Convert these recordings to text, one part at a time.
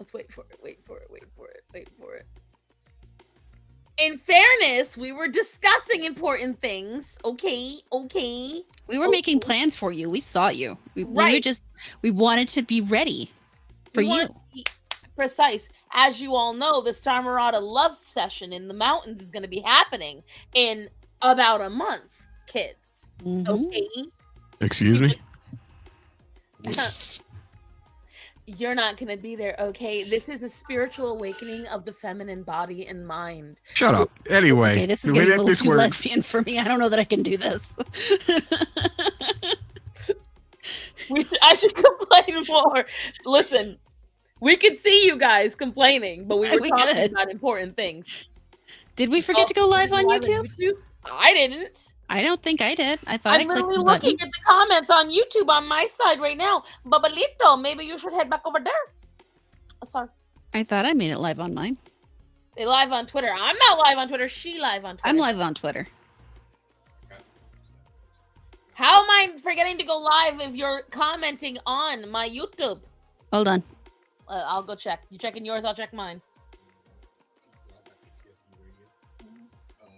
Let's wait for it. Wait for it. Wait for it. Wait for it. In fairness, we were discussing important things. Okay. Okay. We were making plans for you. We saw you. We Right. we wanted to be ready for We want you. to be precise. As you all know, the StarMorata love session in the mountains is going to be happening in about a month, kids. Okay. Excuse me? You're not going to be there, okay? This is a spiritual awakening of the feminine body and mind. Shut up. Anyway, Okay, this is the way getting a that little this too works. lesbian for me. I don't know that I can do this. I should complain more. Listen, we could see you guys complaining, but we were talking about important things. Did we forget to go live on YouTube? I didn't. I don't think I did. I thought I'm literally looking at the comments on YouTube on my side right now. Babalito, maybe you should head back over there. Oh, sorry. I thought I made it live on mine. They live on Twitter. I'm not live on Twitter. She live on Twitter. I'm live on Twitter. How am I forgetting to go live if you're commenting on my YouTube? Hold on. I'll go check. You checking yours? I'll check mine.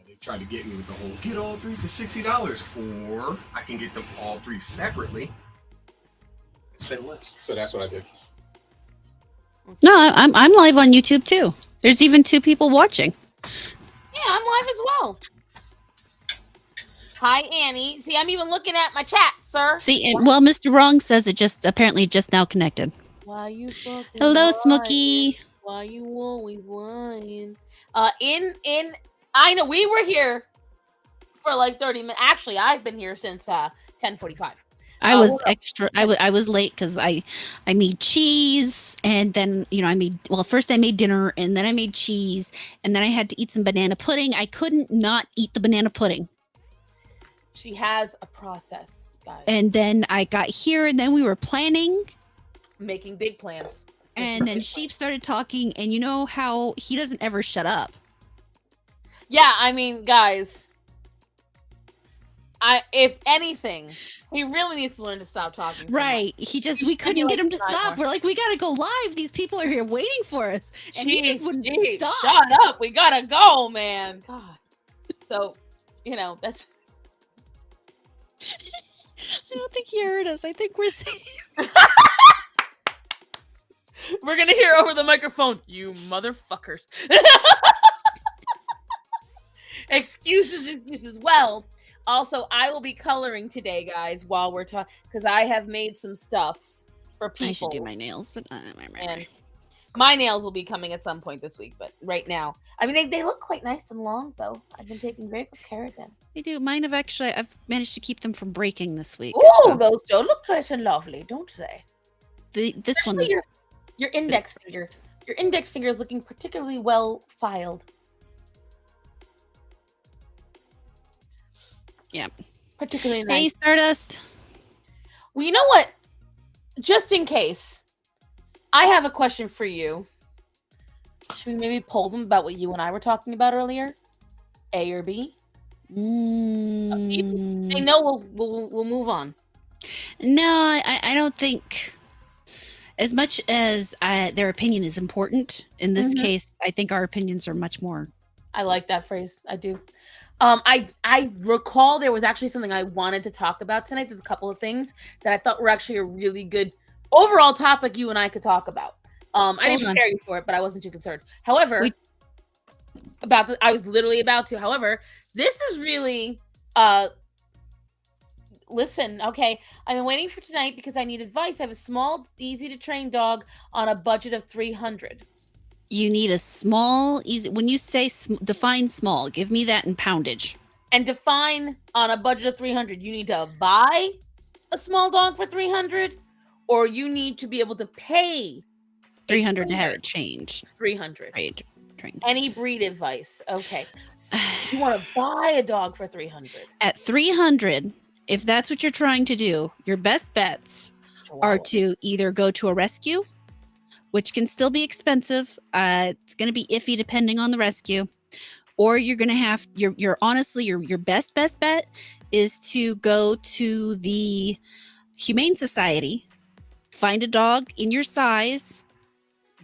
They tried to get me with the whole get all three for $60, or I can get them all three separately and spend less. So that's what I did. No, I'm live on YouTube too. There's even 2 people watching. Yeah, I'm live as well. Hi, Annie. See, I'm even looking at my chat, sir. See, well, Mr. Wrong says it apparently just now connected. Why you fucking Hello, lying? Smokey. Why you always lying? I know we were here for like 30 minutes. Actually, I've been here since 10:45. I was I was late because I made cheese, and then first I made dinner, and then I made cheese, and then I had to eat some banana pudding. I couldn't not eat the banana pudding. She has a process, guys. And then I got here, and then we were planning, making big plans. And then Sheep started talking, and you know how he doesn't ever shut up. Yeah, I mean, guys, if anything, he really needs to learn to stop talking. Right. We couldn't get him to stop. We're like, we gotta go live. These people are here waiting for us. And he just wouldn't stop. Shut up. We gotta go, man. God. So, that's... I don't think he heard us. I think we're safe. We're gonna hear over the microphone, you motherfuckers. Excuses. Well, also, I will be coloring today, guys, while we're talking, because I have made some stuffs for people. I should do my nails, but and my nails will be coming at some point this week, but right now, I mean, they look quite nice and long, though. I've been taking very good care of them. They do. Mine have actually, I've managed to keep them from breaking this week. Oh, those do look nice and lovely, don't they? This one is... Your index finger. Your index finger is looking particularly well filed. Yeah. Particularly nice. Hey, Stardust. Well, you know what? Just in case, I have a question for you. Should we maybe poll them about what you and I were talking about earlier? A or B? They know we'll move on. No, I don't think... As much as their opinion is important, in this case, I think our opinions are much more... I like that phrase. I do. I recall there was actually something I wanted to talk about tonight. There's a couple of things that I thought were actually a really good overall topic you and I could talk about. I didn't prepare you for it, but I wasn't too concerned. However, I was literally about to. However, this is really... Listen, okay, I've been waiting for tonight because I need advice. I have a small, easy-to-train dog on a budget of $300. You need a small, easy... When you say define small, give me that in poundage. And define on a budget of $300. You need to buy a small dog for $300, or you need to be able to pay $300 to have it changed. $300. Right. Any breed advice. Okay. So you want to buy a dog for $300. At $300... If that's what you're trying to do, your best bets are to either go to a rescue, which can still be expensive. It's going to be iffy depending on the rescue, or you're going to have your honestly your best bet is to go to the Humane Society, find a dog in your size,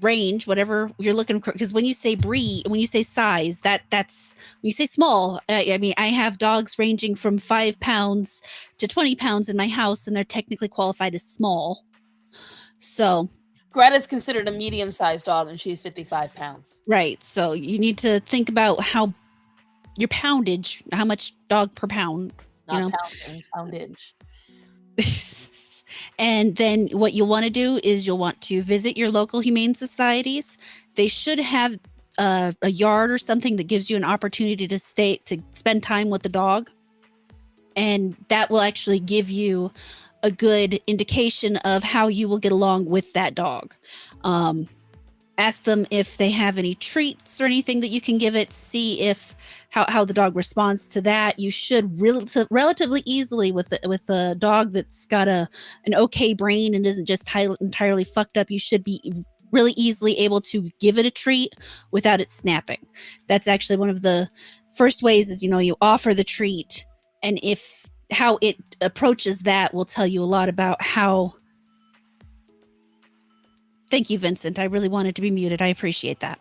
range, whatever you're looking for. Because when you say breed, when you say size, that's when you say small. I mean, I have dogs ranging from 5 pounds to 20 pounds in my house, and they're technically qualified as small. So Greta's considered a medium-sized dog, and she's 55 pounds. right. So you need to think about how your poundage, how much dog per pound, Not pounding, poundage. And then what you'll want to do is you'll want to visit your local humane societies. They should have a yard or something that gives you an opportunity to spend time with the dog, and that will actually give you a good indication of how you will get along with that dog. Ask them if they have any treats or anything that you can give it. See if how the dog responds to that. You should relatively easily with a dog that's got an okay brain and isn't just entirely fucked up. You should be really easily able to give it a treat without it snapping. That's actually one of the first ways is, you offer the treat, and how it approaches that will tell you a lot about how. Thank you, Vincent. I really wanted to be muted. I appreciate that.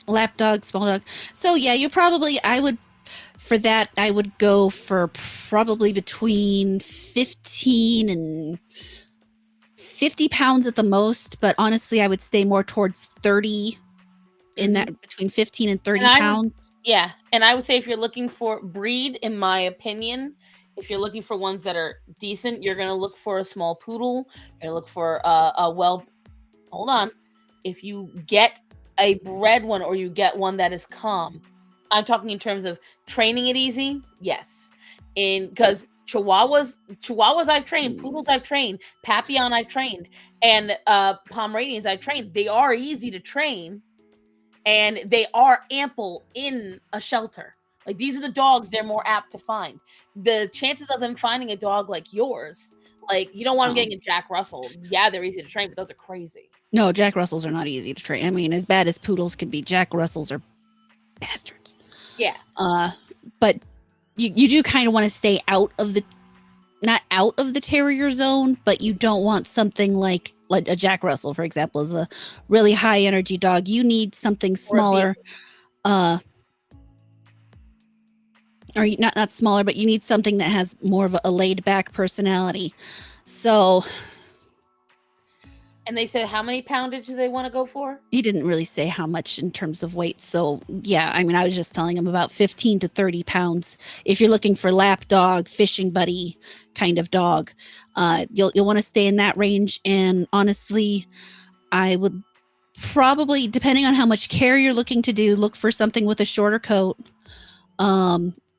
Lap dog, small dog. So yeah, I would go for probably between 15 and 50 pounds at the most, but honestly, I would stay more towards 30 in that between 15 and 30 pounds. And I would say if you're looking for breed, in my opinion, if you're looking for ones that are decent, you're going to look for a small poodle. You're going to look for hold on. If you get a bred one or you get one that is calm, I'm talking in terms of training it easy. Yes. Because Chihuahuas I've trained, poodles I've trained, Papillon I've trained, and Pomeranians I've trained. They are easy to train, and they are ample in a shelter. Like, these are the dogs they're more apt to find. The chances of them finding a dog like yours, like, you don't want them getting a Jack Russell. Yeah, they're easy to train, but those are crazy. No, Jack Russells are not easy to train. I mean, as bad as poodles can be, Jack Russells are bastards. Yeah. But you do kind of want to stay not out of the terrier zone, but you don't want something like a Jack Russell, for example, is a really high energy dog. You need something smaller, or not smaller, but you need something that has more of a laid back personality. So. And they said how many poundages they want to go for? He didn't really say how much in terms of weight. So yeah, I mean, I was just telling him about 15 to 30 pounds. If you're looking for lap dog, fishing buddy kind of dog, you'll want to stay in that range. And honestly, I would probably, depending on how much care you're looking to do, look for something with a shorter coat.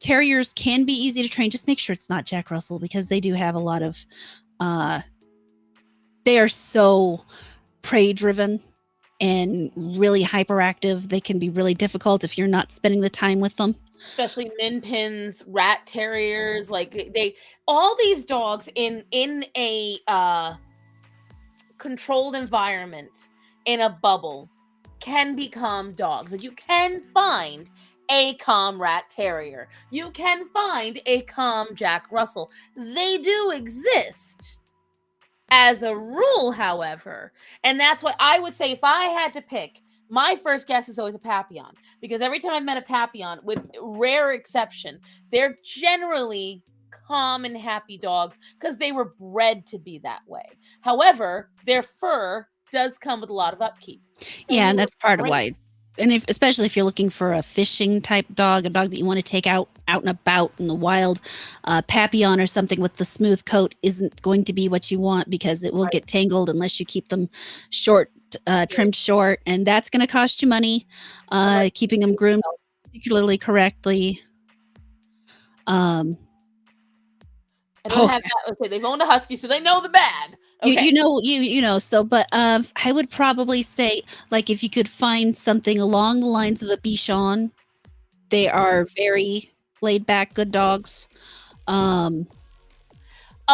Terriers can be easy to train. Just make sure it's not Jack Russell, because they do have a lot of they are so prey driven and really hyperactive. They can be really difficult if you're not spending the time with them. Especially min pins, rat terriers, like all these dogs in a controlled environment, in a bubble, can become dogs. Like, you can find a calm rat terrier. You can find a calm Jack Russell. They do exist. As a rule, however, and that's what I would say if I had to pick, my first guess is always a Papillon, because every time I've met a Papillon, with rare exception, they're generally calm and happy dogs because they were bred to be that way. However, their fur does come with a lot of upkeep. Yeah, and that's part of why. And especially if you're looking for a fishing type dog, a dog that you want to take out and about in the wild, Papillon or something with the smooth coat isn't going to be what you want, because it will get tangled unless you keep them short, trimmed short, and that's going to cost you money. Keeping them groomed particularly correctly. I don't have that. Okay, they've owned a husky, so they know the bad. Okay. You know. So, but I would probably say, like, if you could find something along the lines of a Bichon, they are very laid back, good dogs. A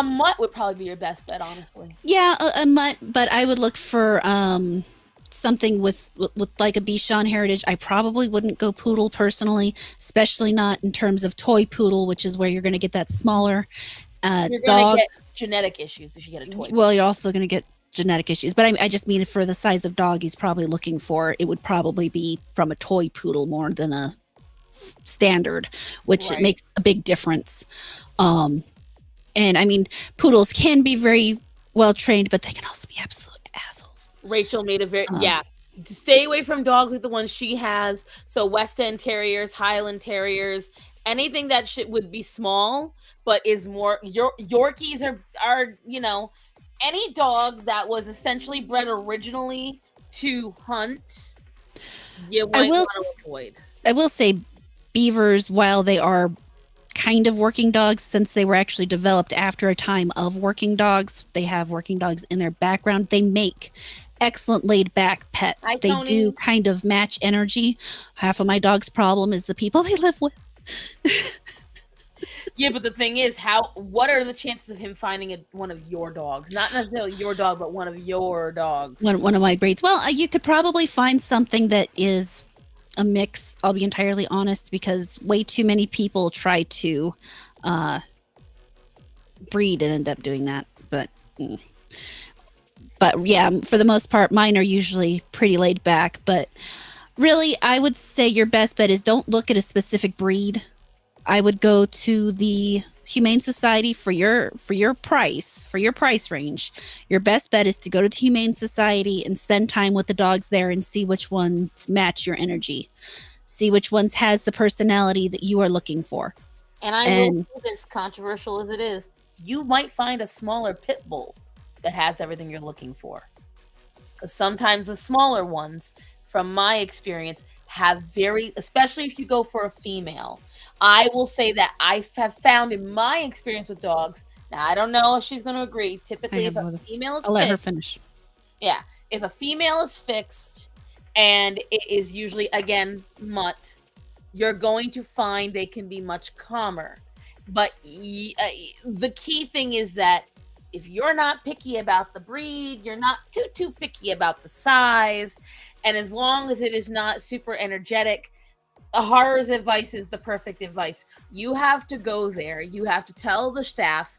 mutt would probably be your best bet, honestly. Yeah, a mutt, but I would look for something with like a Bichon heritage. I probably wouldn't go poodle personally, especially not in terms of toy poodle, which is where you're going to get that smaller dog. genetic issues if you get a toy. Well, you're also going to get genetic issues, but I just mean for the size of dog he's probably looking for, it would probably be from a toy poodle more than a standard, which Right. makes a big difference. And I mean, poodles can be very well trained, but they can also be absolute assholes. Rachel made a very Um, stay away from dogs like the ones she has. So West End Terriers, Highland Terriers, anything that shit would be small, but is more Yorkies are any dog that was essentially bred originally to hunt. You I might will want to avoid. I will say beavers, while they are kind of working dogs, since they were actually developed after a time of working dogs, they have working dogs in their background. They make excellent laid back pets. Hi, They do Tony. kind of match energy. Half of my dog's problem is the people they live with. Yeah, but the thing is, what are the chances of him finding one of your dogs? Not necessarily your dog, but one of your dogs. One of my breeds. Well, you could probably find something that is a mix. I'll be entirely honest, because way too many people try to breed and end up doing that. But yeah, for the most part, mine are usually pretty laid back. But really, I would say your best bet is don't look at a specific breed. I would go to the Humane Society for your price range. Your best bet is to go to the Humane Society and spend time with the dogs there and see which ones match your energy. See which ones has the personality that you are looking for. And I will say this, controversial as it is, you might find a smaller pit bull that has everything you're looking for. Because sometimes the smaller ones, from my experience, have especially if you go for a female. I will say that I have found in my experience with dogs, now I don't know if she's going to agree, typically if a female is I'll let her fixed, finish. yeah, if a female is fixed and it is usually, again, mutt, you're going to find they can be much calmer. But the key thing is that if you're not picky about the breed, you're not too picky about the size, and as long as it is not super energetic, a horror's advice is the perfect advice. You have to go there. You have to tell the staff,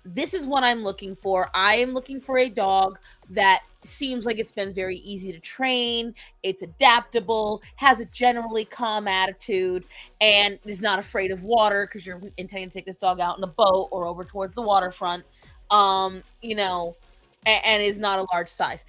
this is what I'm looking for. I am looking for a dog that seems like it's been very easy to train. It's adaptable, has a generally calm attitude, and is not afraid of water because you're intending to take this dog out in a boat or over towards the waterfront. And is not a large size.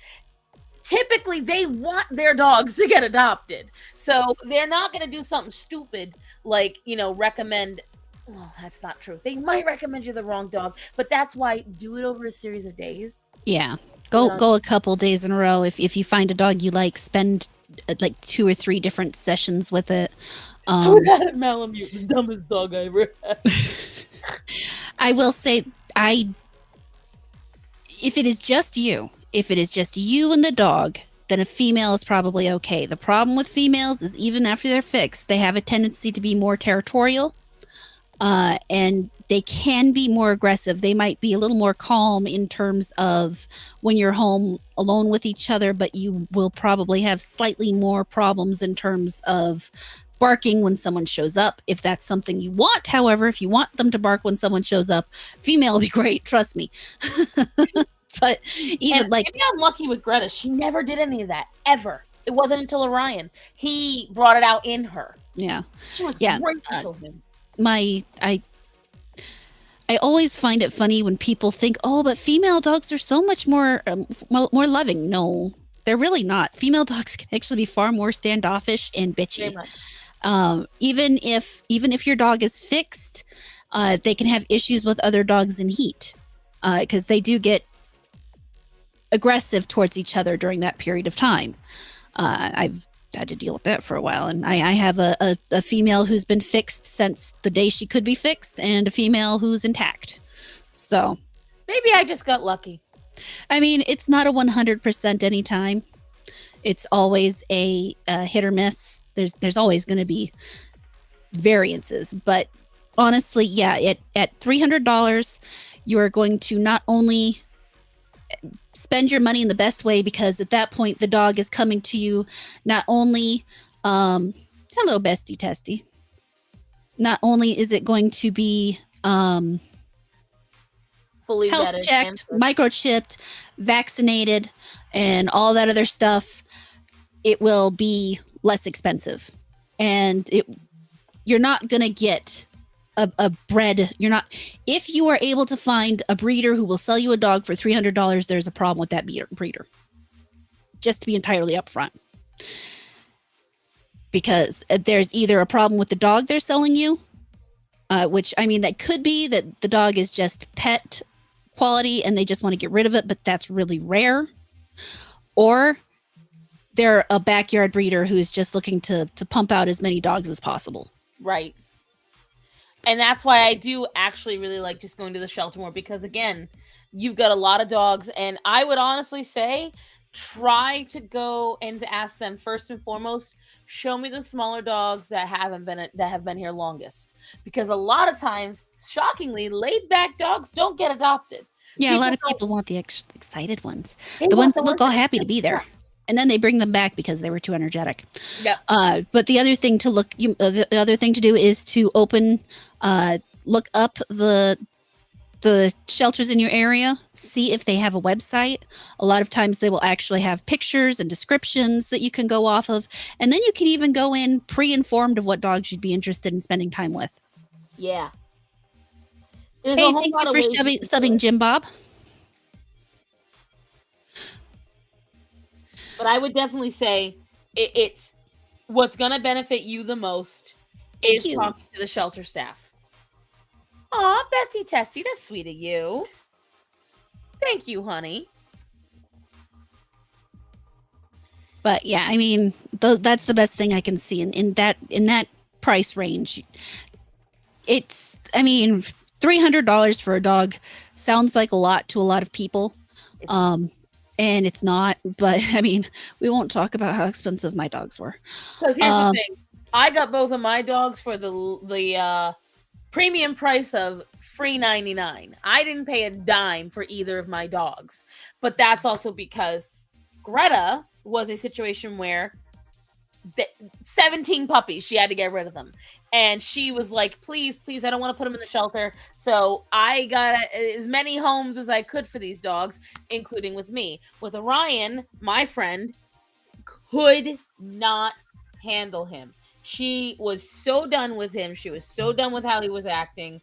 Typically they want their dogs to get adopted, so they're not going to do something stupid like recommend. Well, that's not true. They might recommend you the wrong dog, but that's why do it over a series of days. Yeah, go a couple days in a row. If you find a dog you like, spend like 2 or 3 different sessions with it. We got Malamute, the dumbest dog I ever had. I will say, if it is just you and the dog, then a female is probably okay. The problem with females is even after they're fixed, they have a tendency to be more territorial, and they can be more aggressive. They might be a little more calm in terms of when you're home alone with each other, but you will probably have slightly more problems in terms of barking when someone shows up, if that's something you want. However, if you want them to bark when someone shows up, female will be great, trust me. But even maybe I'm lucky with Greta. She never did any of that ever. It wasn't until Orion he brought it out in her. Yeah, she was great until him. I always find it funny when people think, "Oh, but female dogs are so much more more loving." No, they're really not. Female dogs can actually be far more standoffish and bitchy. Even if your dog is fixed, they can have issues with other dogs in heat, because they do get aggressive towards each other during that period of time. I've had to deal with that for a while, and I have a female who's been fixed since the day she could be fixed, and a female who's intact. So maybe I just got lucky. I mean, it's not a 100% anytime. It's always a hit or miss. There's always going to be variances, but honestly, yeah, at $300, you are going to not only spend your money in the best way, because at that point the dog is coming to you not only hello bestie testy, not only is it going to be fully health vetted and checked, microchipped, vaccinated, and all that other stuff, it will be less expensive. And you're not going to get a bred, you're not, if you are able to find a breeder who will sell you a dog for $300, there's a problem with that breeder. Just to be entirely upfront. Because there's either a problem with the dog they're selling you, which, I mean, that could be that the dog is just pet quality and they just want to get rid of it, but that's really rare. Or they're a backyard breeder who's just looking to pump out as many dogs as possible. Right. And that's why I do actually really like just going to the shelter more, because again, you've got a lot of dogs, and I would honestly say try to go and to ask them first and foremost, show me the smaller dogs that have been here longest, because a lot of times, shockingly, laid back dogs don't get adopted. Yeah, a lot of people want the excited ones, They the want ones that look all happy to be there. And then they bring them back because they were too energetic. Yep. But the other thing to the other thing to do is to look up the shelters in your area, see if they have a website. A lot of times they will actually have pictures and descriptions that you can go off of. And then you can even go in pre-informed of what dogs you'd be interested in spending time with. Yeah. Hey, thank you for subbing Jim Bob. But I would definitely say it's what's going to benefit you the most is talking to the shelter staff. Aw, Bestie Testy, that's sweet of you. Thank you, honey. But yeah, I mean, that's the best thing I can see in that price range. It's, I mean, $300 for a dog sounds like a lot to a lot of people. And it's not, but I mean, we won't talk about how expensive my dogs were. Because here's the thing. I got both of my dogs for the premium price of free $99. I didn't pay a dime for either of my dogs. But that's also because Greta was a situation where 17 puppies, she had to get rid of them. And she was like, please, I don't want to put them in the shelter. So I got as many homes as I could for these dogs, including with me. With Orion, my friend could not handle him. She was so done with him. She was so done with how he was acting.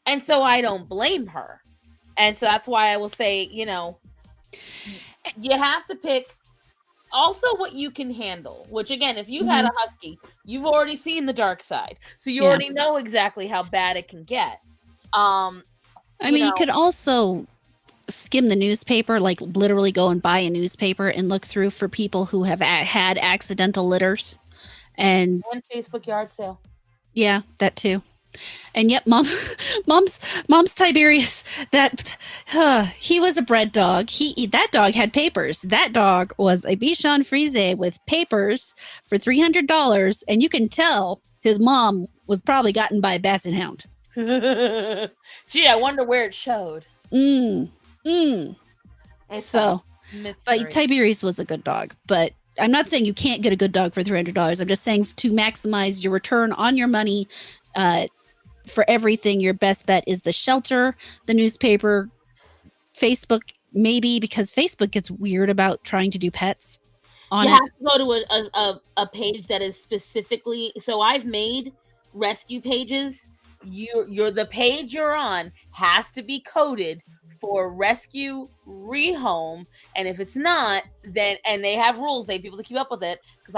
And so I don't blame her. And so that's why I will say, you have to pick also what you can handle, which again, if you've had a husky, you've already seen the dark side, so you already know exactly how bad it can get. You could also skim the newspaper, like literally go and buy a newspaper and look through for people who have had accidental litters, and Facebook yard sale. Yeah, that too. And yep, mom's Tiberius. He was a bred dog. That dog had papers. That dog was a Bichon Frise with papers for $300, and you can tell his mom was probably gotten by a basset hound. Gee, I wonder where it showed. So, but Tiberius was a good dog. But I'm not saying you can't get a good dog for $300. I'm just saying to maximize your return on your money. For everything, your best bet is the shelter, the newspaper, Facebook, maybe, because Facebook gets weird about trying to do pets on it. You have to go to a page that is specifically, so I've made rescue pages. The page you're on has to be coded for rescue, rehome, and if it's not, then, and they have rules, they have people to keep up with it, because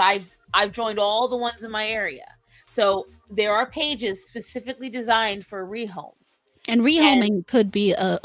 I've joined all the ones in my area. So there are pages specifically designed for rehome. And rehoming could be a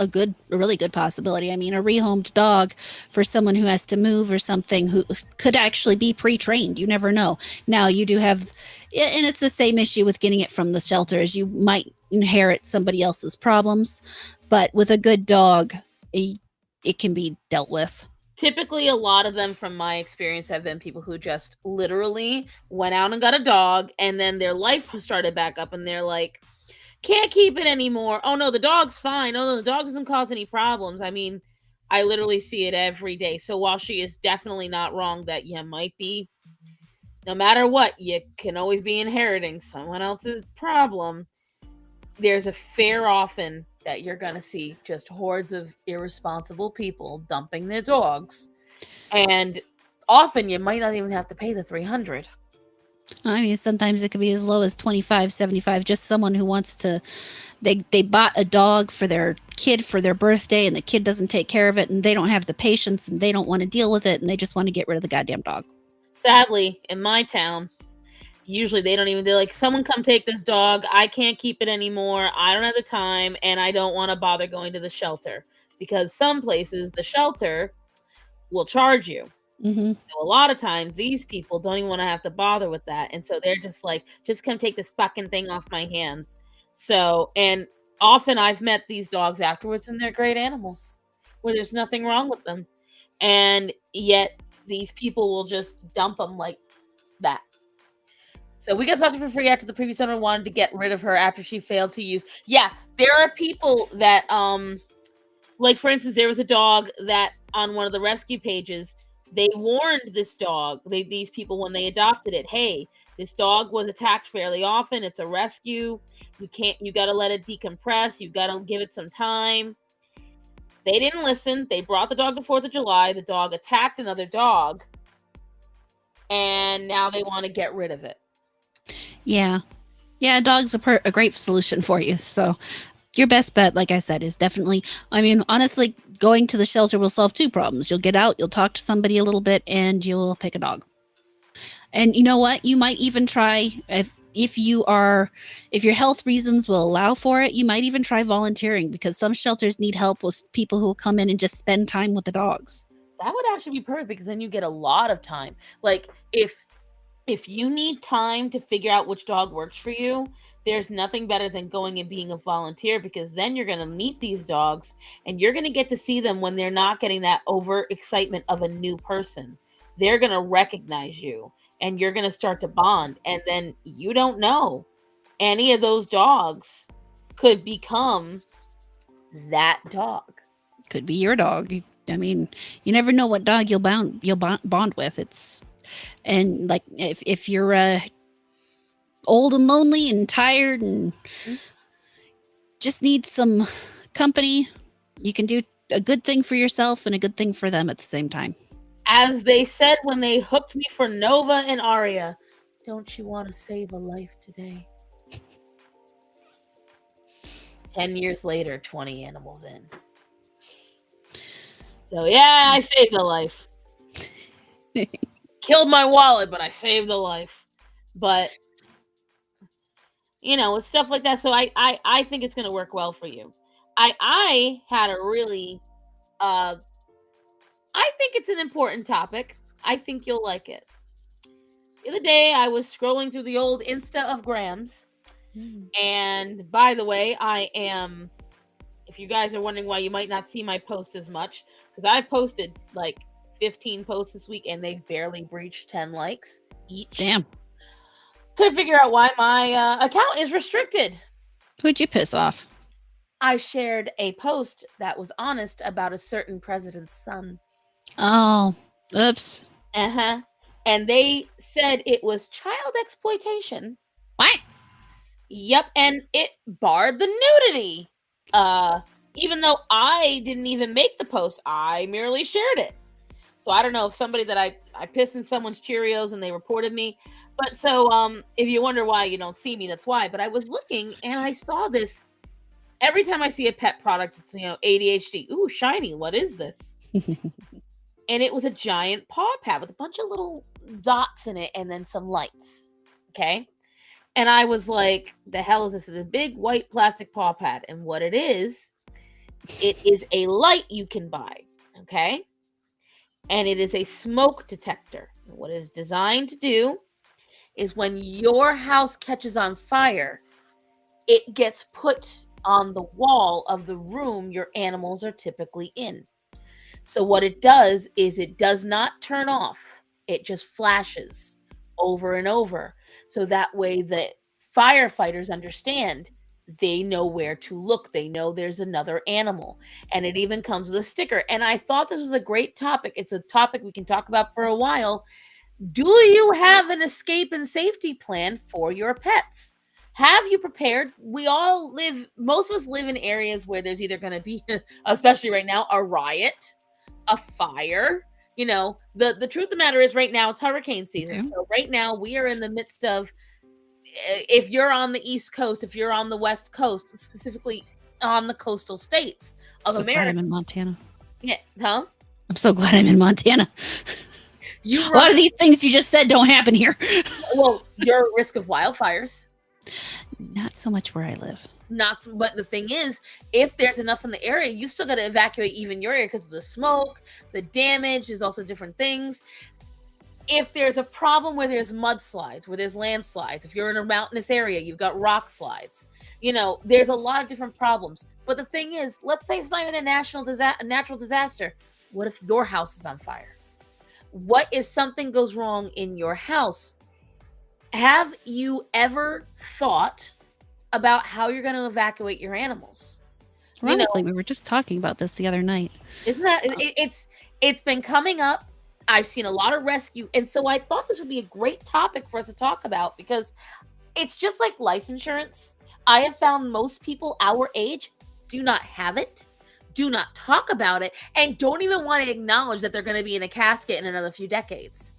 really good possibility. I mean, a rehomed dog for someone who has to move or something who could actually be pre-trained. You never know. Now you do have, and it's the same issue with getting it from the shelter, as you might inherit somebody else's problems. But with a good dog, it can be dealt with. Typically, a lot of them, from my experience, have been people who just literally went out and got a dog, and then their life started back up, and they're like, can't keep it anymore. Oh, no, the dog's fine. Oh, no, the dog doesn't cause any problems. I mean, I literally see it every day. So while she is definitely not wrong that you might be, no matter what, you can always be inheriting someone else's problem, there's a fair often that you're going to see just hordes of irresponsible people dumping their dogs. And often you might not even have to pay the 300. I mean, sometimes it could be as low as 25, 75. Just someone who wants to, they bought a dog for their kid for their birthday and the kid doesn't take care of it and they don't have the patience and they don't want to deal with it and they just want to get rid of the goddamn dog. Sadly, in my town, usually they're like, someone come take this dog. I can't keep it anymore. I don't have the time and I don't want to bother going to the shelter, because some places the shelter will charge you. Mm-hmm. So a lot of times these people don't even want to have to bother with that. And so they're just like, just come take this fucking thing off my hands. So, and often I've met these dogs afterwards and they're great animals where there's nothing wrong with them. And yet these people will just dump them like that. So we got something for free after the previous owner wanted to get rid of her after she failed to use. Yeah, there are people that, like for instance, there was a dog that on one of the rescue pages, they warned this dog, these people when they adopted it, hey, this dog was attacked fairly often. It's a rescue. You got to let it decompress. You got to give it some time. They didn't listen. They brought the dog to 4th of July. The dog attacked another dog. And now they want to get rid of it. Yeah. Yeah, a dog's a great solution for you. So your best bet, like I said, is definitely, I mean, honestly, going to the shelter will solve 2 problems. You'll get out, you'll talk to somebody a little bit, and you'll pick a dog. And you know what? You might even try, if your health reasons will allow for it, you might even try volunteering, because some shelters need help with people who will come in and just spend time with the dogs. That would actually be perfect, because then you get a lot of time. Like if you need time to figure out which dog works for you, there's nothing better than going and being a volunteer, because then you're going to meet these dogs and you're going to get to see them when they're not getting that over excitement of a new person. They're going to recognize you and you're going to start to bond. And then you don't know, any of those dogs could become that dog. Could be your dog. I mean, you never know what dog you'll bond with. And like if you're old and lonely and tired and just need some company, you can do a good thing for yourself and a good thing for them at the same time. As they said when they hooked me for Nova and Aria, don't you want to save a life today? 10 years later, 20 animals in. So yeah, I saved a life. Killed my wallet, but I saved a life. But you know, it's stuff like that. So I think it's going to work well for you. I had a really I think it's an important topic. I think you'll like it. The other day I was scrolling through the old Insta of Grams. And by the way, I am, if you guys are wondering why you might not see my posts as much, because I've posted like 15 posts this week and they've barely breached 10 likes each. Damn. Couldn't figure out why my account is restricted. Who'd you piss off? I shared a post that was honest about a certain president's son. Oh, oops. Uh-huh. And they said it was child exploitation. What? Yep, and it barred the nudity. Even though I didn't even make the post, I merely shared it. So I don't know if somebody that I pissed in someone's Cheerios and they reported me. But so if you wonder why you don't see me, that's why. But I was looking and I saw this. Every time I see a pet product, it's, you know, ADHD. Ooh, shiny. What is this? And it was a giant paw pad with a bunch of little dots in it and then some lights. Okay. And I was like, the hell is this? It's a big white plastic paw pad. And what it is a light you can buy. Okay. And it is a smoke detector. What it is designed to do is when your house catches on fire, it gets put on the wall of the room your animals are typically in. So what it does is it does not turn off. It just flashes over and over. So that way the firefighters understand, they know where to look. They know there's another animal. And it even comes with a sticker. And I thought this was a great topic. It's a topic we can talk about for a while. Do you have an escape and safety plan for your pets? have you prepared? Most of us live in areas where there's either going to be, especially right now, a riot, a fire. The truth of the matter is right now it's hurricane season. Okay. So right now we are in the midst of, if you're on the East Coast, if you're on the West Coast, specifically on the coastal states of So glad I'm America. in Montana. Yeah, huh? I'm so glad I'm in Montana. A lot of these things you just said don't happen here. Well, you're at risk of wildfires. Not so much where I live. But the thing is, if there's enough in the area, you still got to evacuate even your area because of the smoke, the damage. There's also different things. If there's a problem where there's mudslides, where there's landslides, if you're in a mountainous area, you've got rock slides. There's a lot of different problems. But the thing is, let's say it's not even a natural disaster. What if your house is on fire? What if something goes wrong in your house? Have you ever thought about how you're going to evacuate your animals? Ironically, we were just talking about this the other night. Isn't that it's been coming up. I've seen a lot of rescue, and so I thought this would be a great topic for us to talk about, because it's just like life insurance. I have found most people our age do not have it, do not talk about it, and don't even want to acknowledge that they're going to be in a casket in another few decades.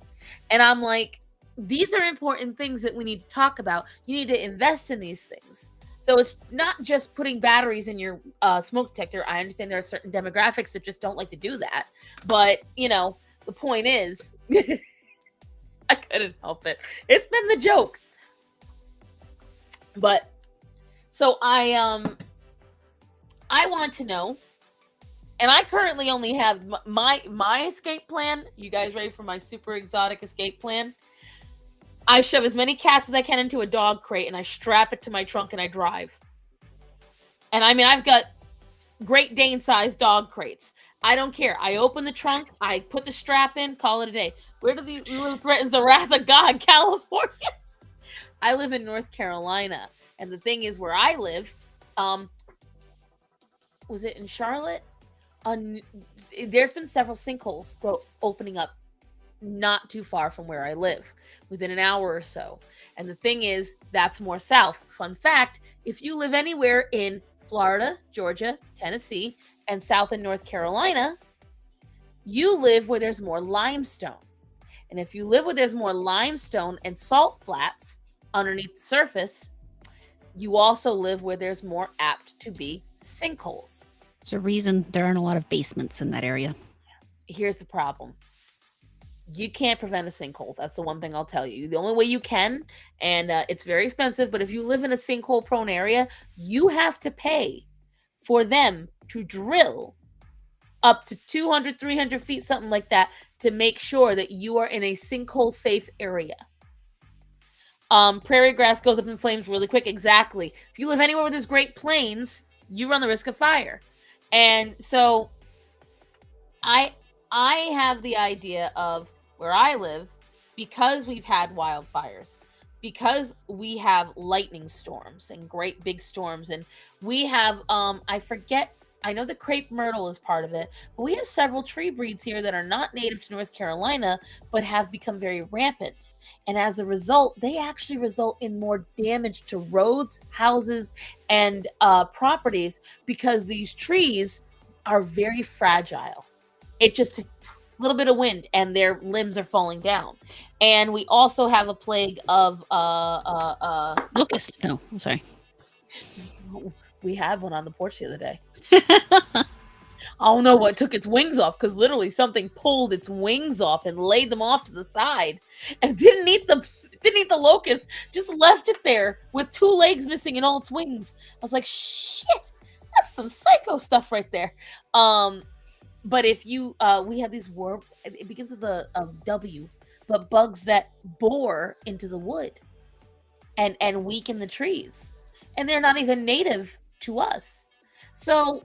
And I'm like, these are important things that we need to talk about. You need to invest in these things. So it's not just putting batteries in your smoke detector. I understand there are certain demographics that just don't like to do that. But, the point is, I couldn't help it. It's been the joke. But, so I want to know, and I currently only have my escape plan. You guys ready for my super exotic escape plan? I shove as many cats as I can into a dog crate, and I strap it to my trunk, and I drive. And I mean, I've got Great Dane-sized dog crates. I don't care. I open the trunk, I put the strap in, call it a day. Where do the threatens the wrath of God? California. I live in North Carolina, and the thing is, where I live, was it in Charlotte? There's been several sinkholes opening up not too far from where I live, within an hour or so. And the thing is, that's more south. Fun fact, if you live anywhere in Florida, Georgia, Tennessee, and south in North Carolina, you live where there's more limestone. And if you live where there's more limestone and salt flats underneath the surface, you also live where there's more apt to be sinkholes. There's a reason there aren't a lot of basements in that area. Here's the problem. You can't prevent a sinkhole. That's the one thing I'll tell you. The only way you can, and it's very expensive, but if you live in a sinkhole-prone area, you have to pay for them to drill up to 200, 300 feet, something like that, to make sure that you are in a sinkhole-safe area. Prairie grass goes up in flames really quick. Exactly. If you live anywhere where there's Great Plains, you run the risk of fire. And so I have the idea of where I live, because we've had wildfires, because we have lightning storms and great big storms, and we have I know the crepe myrtle is part of it, but we have several tree breeds here that are not native to North Carolina, but have become very rampant. And as a result, they actually result in more damage to roads, houses, and properties, because these trees are very fragile. It just little bit of wind and their limbs are falling down. And we also have a plague of locust. No, I'm sorry. We had one on the porch the other day. I don't know what took its wings off, because literally something pulled its wings off and laid them off to the side, and didn't eat the locust, just left it there with 2 legs missing and all its wings. I was like, shit, that's some psycho stuff right there. But if you, we have these it begins with a W, but bugs that bore into the wood and weaken the trees. And they're not even native to us. So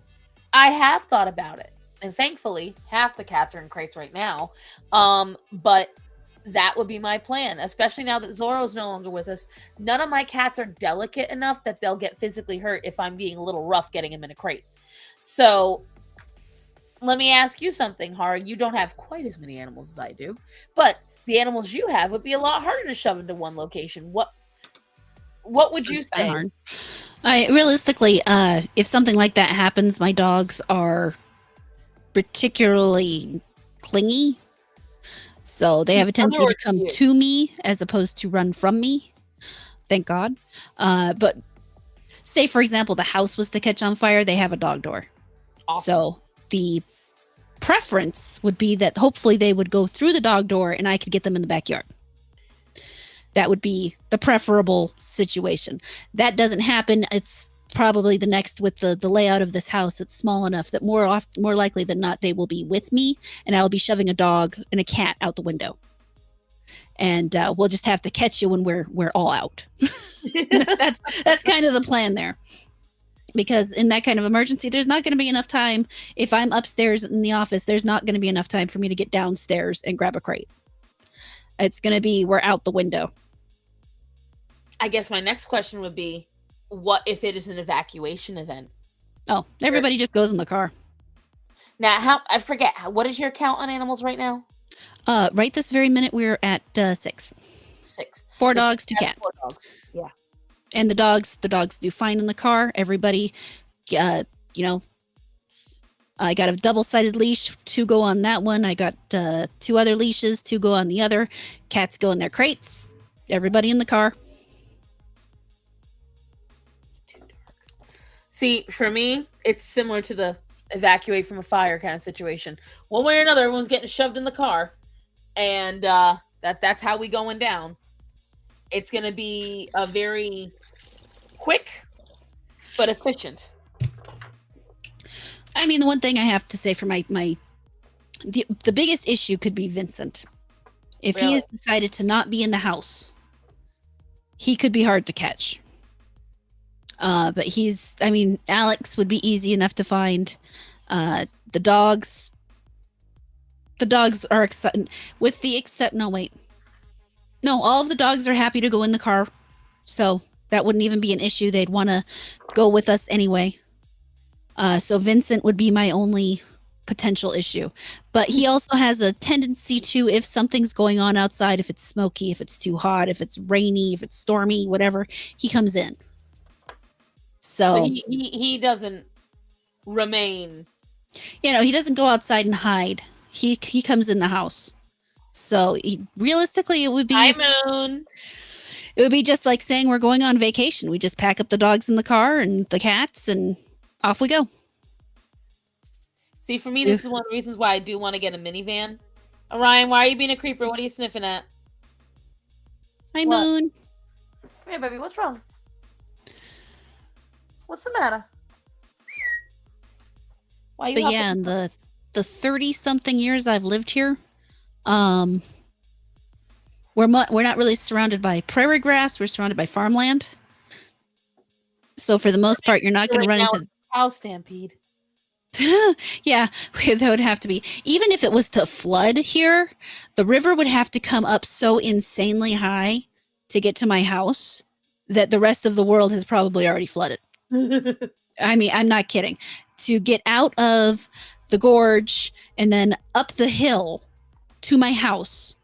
I have thought about it. And thankfully, half the cats are in crates right now. But that would be my plan, especially now that Zorro's no longer with us. None of my cats are delicate enough that they'll get physically hurt if I'm being a little rough getting them in a crate. So let me ask you something, Hara. You don't have quite as many animals as I do, but the animals you have would be a lot harder to shove into one location. What would you It's that say? hard. I realistically, if something like that happens, my dogs are particularly clingy, so they have a Other tendency or to to come you? to me as opposed to run from me. Thank God. But say, for example, the house was to catch on fire, they have a dog door. Awesome. So the preference would be that hopefully they would go through the dog door and I could get them in the backyard. That would be the preferable situation. That doesn't happen. It's probably the next with the layout of this house. It's small enough that more likely than not they will be with me, and I'll be shoving a dog and a cat out the window, and we'll just have to catch you when we're all out. that's kind of the plan there. Because in that kind of emergency, there's not going to be enough time. If I'm upstairs in the office, there's not going to be enough time for me to get downstairs and grab a crate. It's going to be we're out the window. I guess my next question would be, what if it is an evacuation event? Oh, everybody just goes in the car. Now, I forget, what is your count on animals right now? Right this very minute, we're at 6. 6. 4 So dogs, 2 cats. 4 dogs. Yeah. And the dogs do fine in the car. Everybody, I got a double-sided leash. 2 go on that one. I got 2 other leashes. 2 go on the other. Cats go in their crates. Everybody in the car. It's too dark. See, for me, it's similar to the evacuate from a fire kind of situation. One way or another, everyone's getting shoved in the car, and that's how we going down. It's going to be a very quick but efficient. I mean, the one thing I have to say for the biggest issue could be Vincent. If he has decided to not be in the house, he could be hard to catch. But Alex would be easy enough to find. The dogs are excited. No, all of the dogs are happy to go in the car. So that wouldn't even be an issue. They'd want to go with us anyway. So Vincent would be my only potential issue. But he also has a tendency to, if something's going on outside, if it's smoky, if it's too hot, if it's rainy, if it's stormy, whatever, he comes in. So he doesn't remain. He doesn't go outside and hide. He comes in the house. So realistically, it would be. Hi, Moon. It would be just like saying we're going on vacation. We just pack up the dogs in the car and the cats, and off we go. See, for me, this is one of the reasons why I do want to get a minivan. Orion, why are you being a creeper? What are you sniffing at? Hi, Moon. Come here, baby. What's wrong? What's the matter? Why you? But yeah, in the 30-something years I've lived here, we're not really surrounded by prairie grass. We're surrounded by farmland. So for the most part, you're not going to run into cow stampede. Yeah, that would have to be. Even if it was to flood here, the river would have to come up so insanely high to get to my house that the rest of the world has probably already flooded. I mean, I'm not kidding. To get out of the gorge and then up the hill to my house,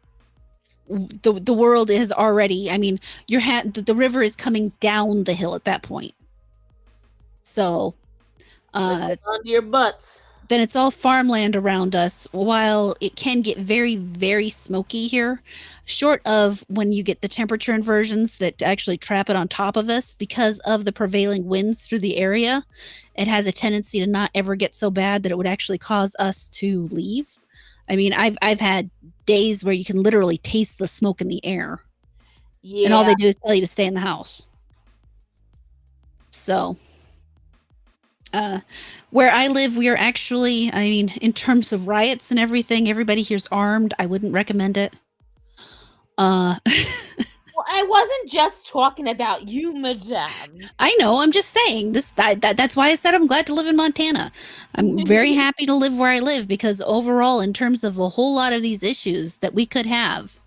the world is already. I mean, the river is coming down the hill at that point. So. Onto your butts. Then it's all farmland around us. While it can get very, very smoky here, short of when you get the temperature inversions that actually trap it on top of us because of the prevailing winds through the area, it has a tendency to not ever get so bad that it would actually cause us to leave. I mean, I've had days where you can literally taste the smoke in the air. Yeah. And all they do is tell you to stay in the house. So where I live, we are actually, I mean, in terms of riots and everything, everybody here's armed. I wouldn't recommend it. Well, I wasn't just talking about you, madame. I know. I'm just saying this. That's why I said I'm glad to live in Montana. I'm very happy to live where I live because overall, in terms of a whole lot of these issues that we could have,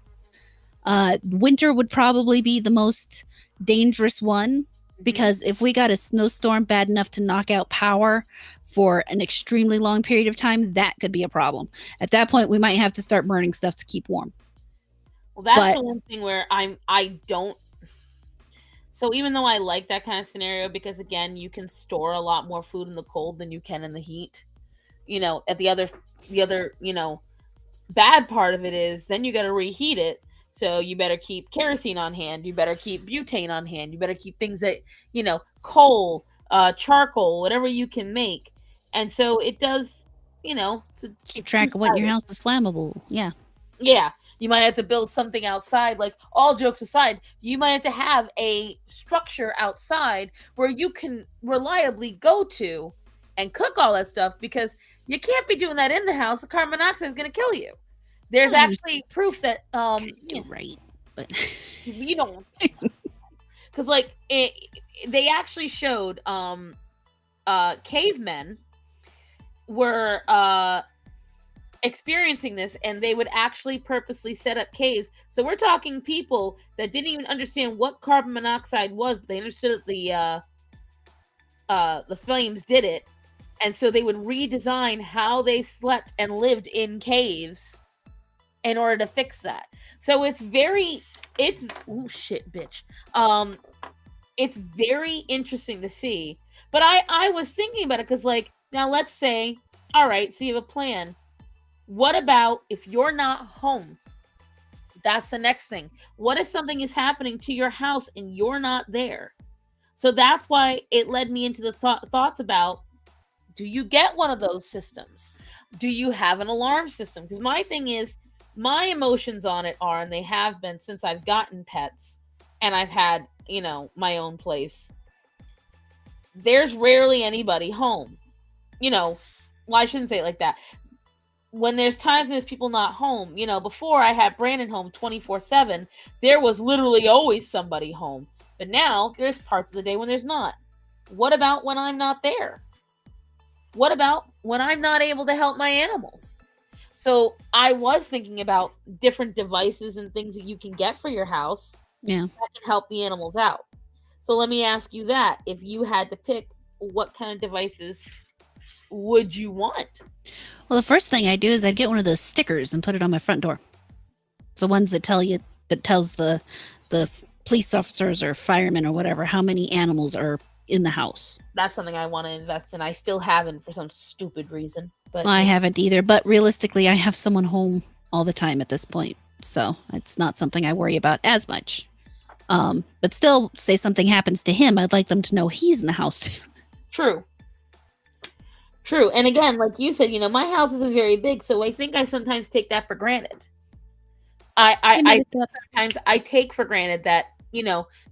winter would probably be the most dangerous one. Because if we got a snowstorm bad enough to knock out power for an extremely long period of time, that could be a problem. At that point, we might have to start burning stuff to keep warm. Well, that's the one thing where I don't. So even though I like that kind of scenario because again, you can store a lot more food in the cold than you can in the heat. At the other, bad part of it is then you got to reheat it. So you better keep kerosene on hand. You better keep butane on hand. You better keep things that, coal, charcoal, whatever you can make. And so it does, Keep two track of what in your sided. house is flammable. Yeah. Yeah, you might have to build something outside. Like, all jokes aside, you might have to have a structure outside where you can reliably go to and cook all that stuff because you can't be doing that in the house. The carbon monoxide is going to kill you. There's Well, you actually proof that kind of do right, but you don't, because they actually showed cavemen were experiencing this, and they would actually purposely set up caves. So we're talking people that didn't even understand what carbon monoxide was, but they understood that the flames did it, and so they would redesign how they slept and lived in caves in order to fix that. So it's oh shit, bitch. It's very interesting to see. But I was thinking about it because, like, now let's say, all right, so you have a plan. What about if you're not home? That's the next thing. What if something is happening to your house and you're not there? So that's why it led me into the thoughts about, do you get one of those systems? Do you have an alarm system? Because my thing is, my emotions on it are, and they have been since I've gotten pets and I've had, my own place. There's rarely anybody home. Well, I shouldn't say it like that. When there's times when there's people not home, before I had Brandon home 24/7, there was literally always somebody home. But now there's parts of the day when there's not. What about when I'm not there? What about when I'm not able to help my animals? So I was thinking about different devices and things that you can get for your house yeah. that can help the animals out. So let me ask you that. If you had to pick, what kind of devices would you want? Well, the first thing I do is I'd get one of those stickers and put it on my front door. The ones that tells the police officers or firemen or whatever how many animals are in the house. That's something I want to invest in. I still haven't for some stupid reason. But Well, I haven't either, but realistically, I have someone home all the time at this point, so it's not something I worry about as much. But still, say something happens to him, I'd like them to know he's in the house too. True. True. And again, like you said, my house isn't very big, so I think I sometimes take that for granted. I sometimes I take for granted that,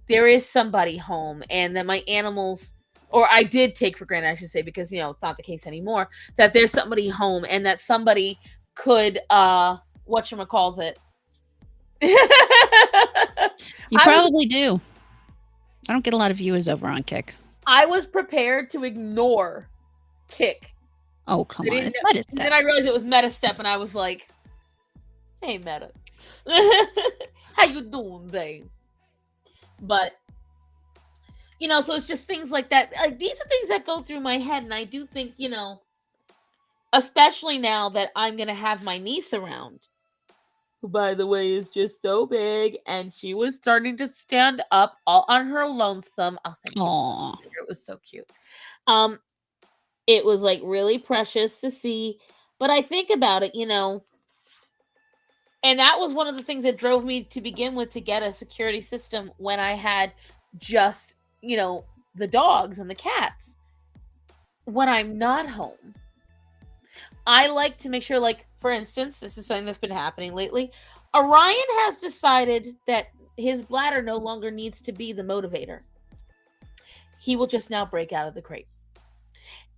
there is somebody home and that my animals, or I did take for granted, I should say, because, it's not the case anymore, that there's somebody home and that somebody could, whatchamacalls it. You probably do. I don't get a lot of viewers over on Kick. I was prepared to ignore Kick. Oh, come on. It's Metastep. Then I realized it was Metastep, and I was like, hey, Meta. How you doing, babe? But, so it's just things like that. Like, these are things that go through my head, and I do think, especially now that I'm going to have my niece around, who, by the way, is just so big, and she was starting to stand up all on her lonesome. Oh, thank you. Aww. It was so cute. It was, like, really precious to see, but I think about it, and that was one of the things that drove me to begin with to get a security system when I had just, the dogs and the cats. When I'm not home, I like to make sure, like, for instance, this is something that's been happening lately. Orion has decided that his bladder no longer needs to be the motivator. He will just now break out of the crate.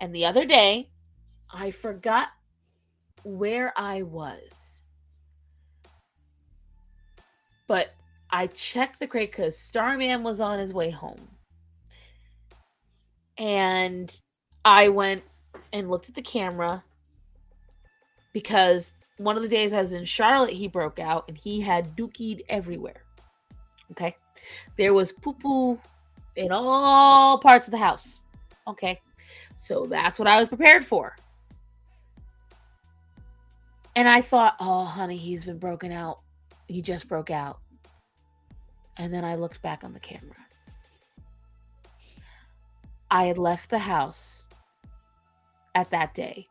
And the other day, I forgot where I was. But I checked the crate because Starman was on his way home. And I went and looked at the camera because one of the days I was in Charlotte, he broke out and he had dookied everywhere. Okay. There was poo-poo in all parts of the house. Okay. So that's what I was prepared for. And I thought, oh, honey, he's been broken out. He just broke out. And then I looked back on the camera. I had left the house at that day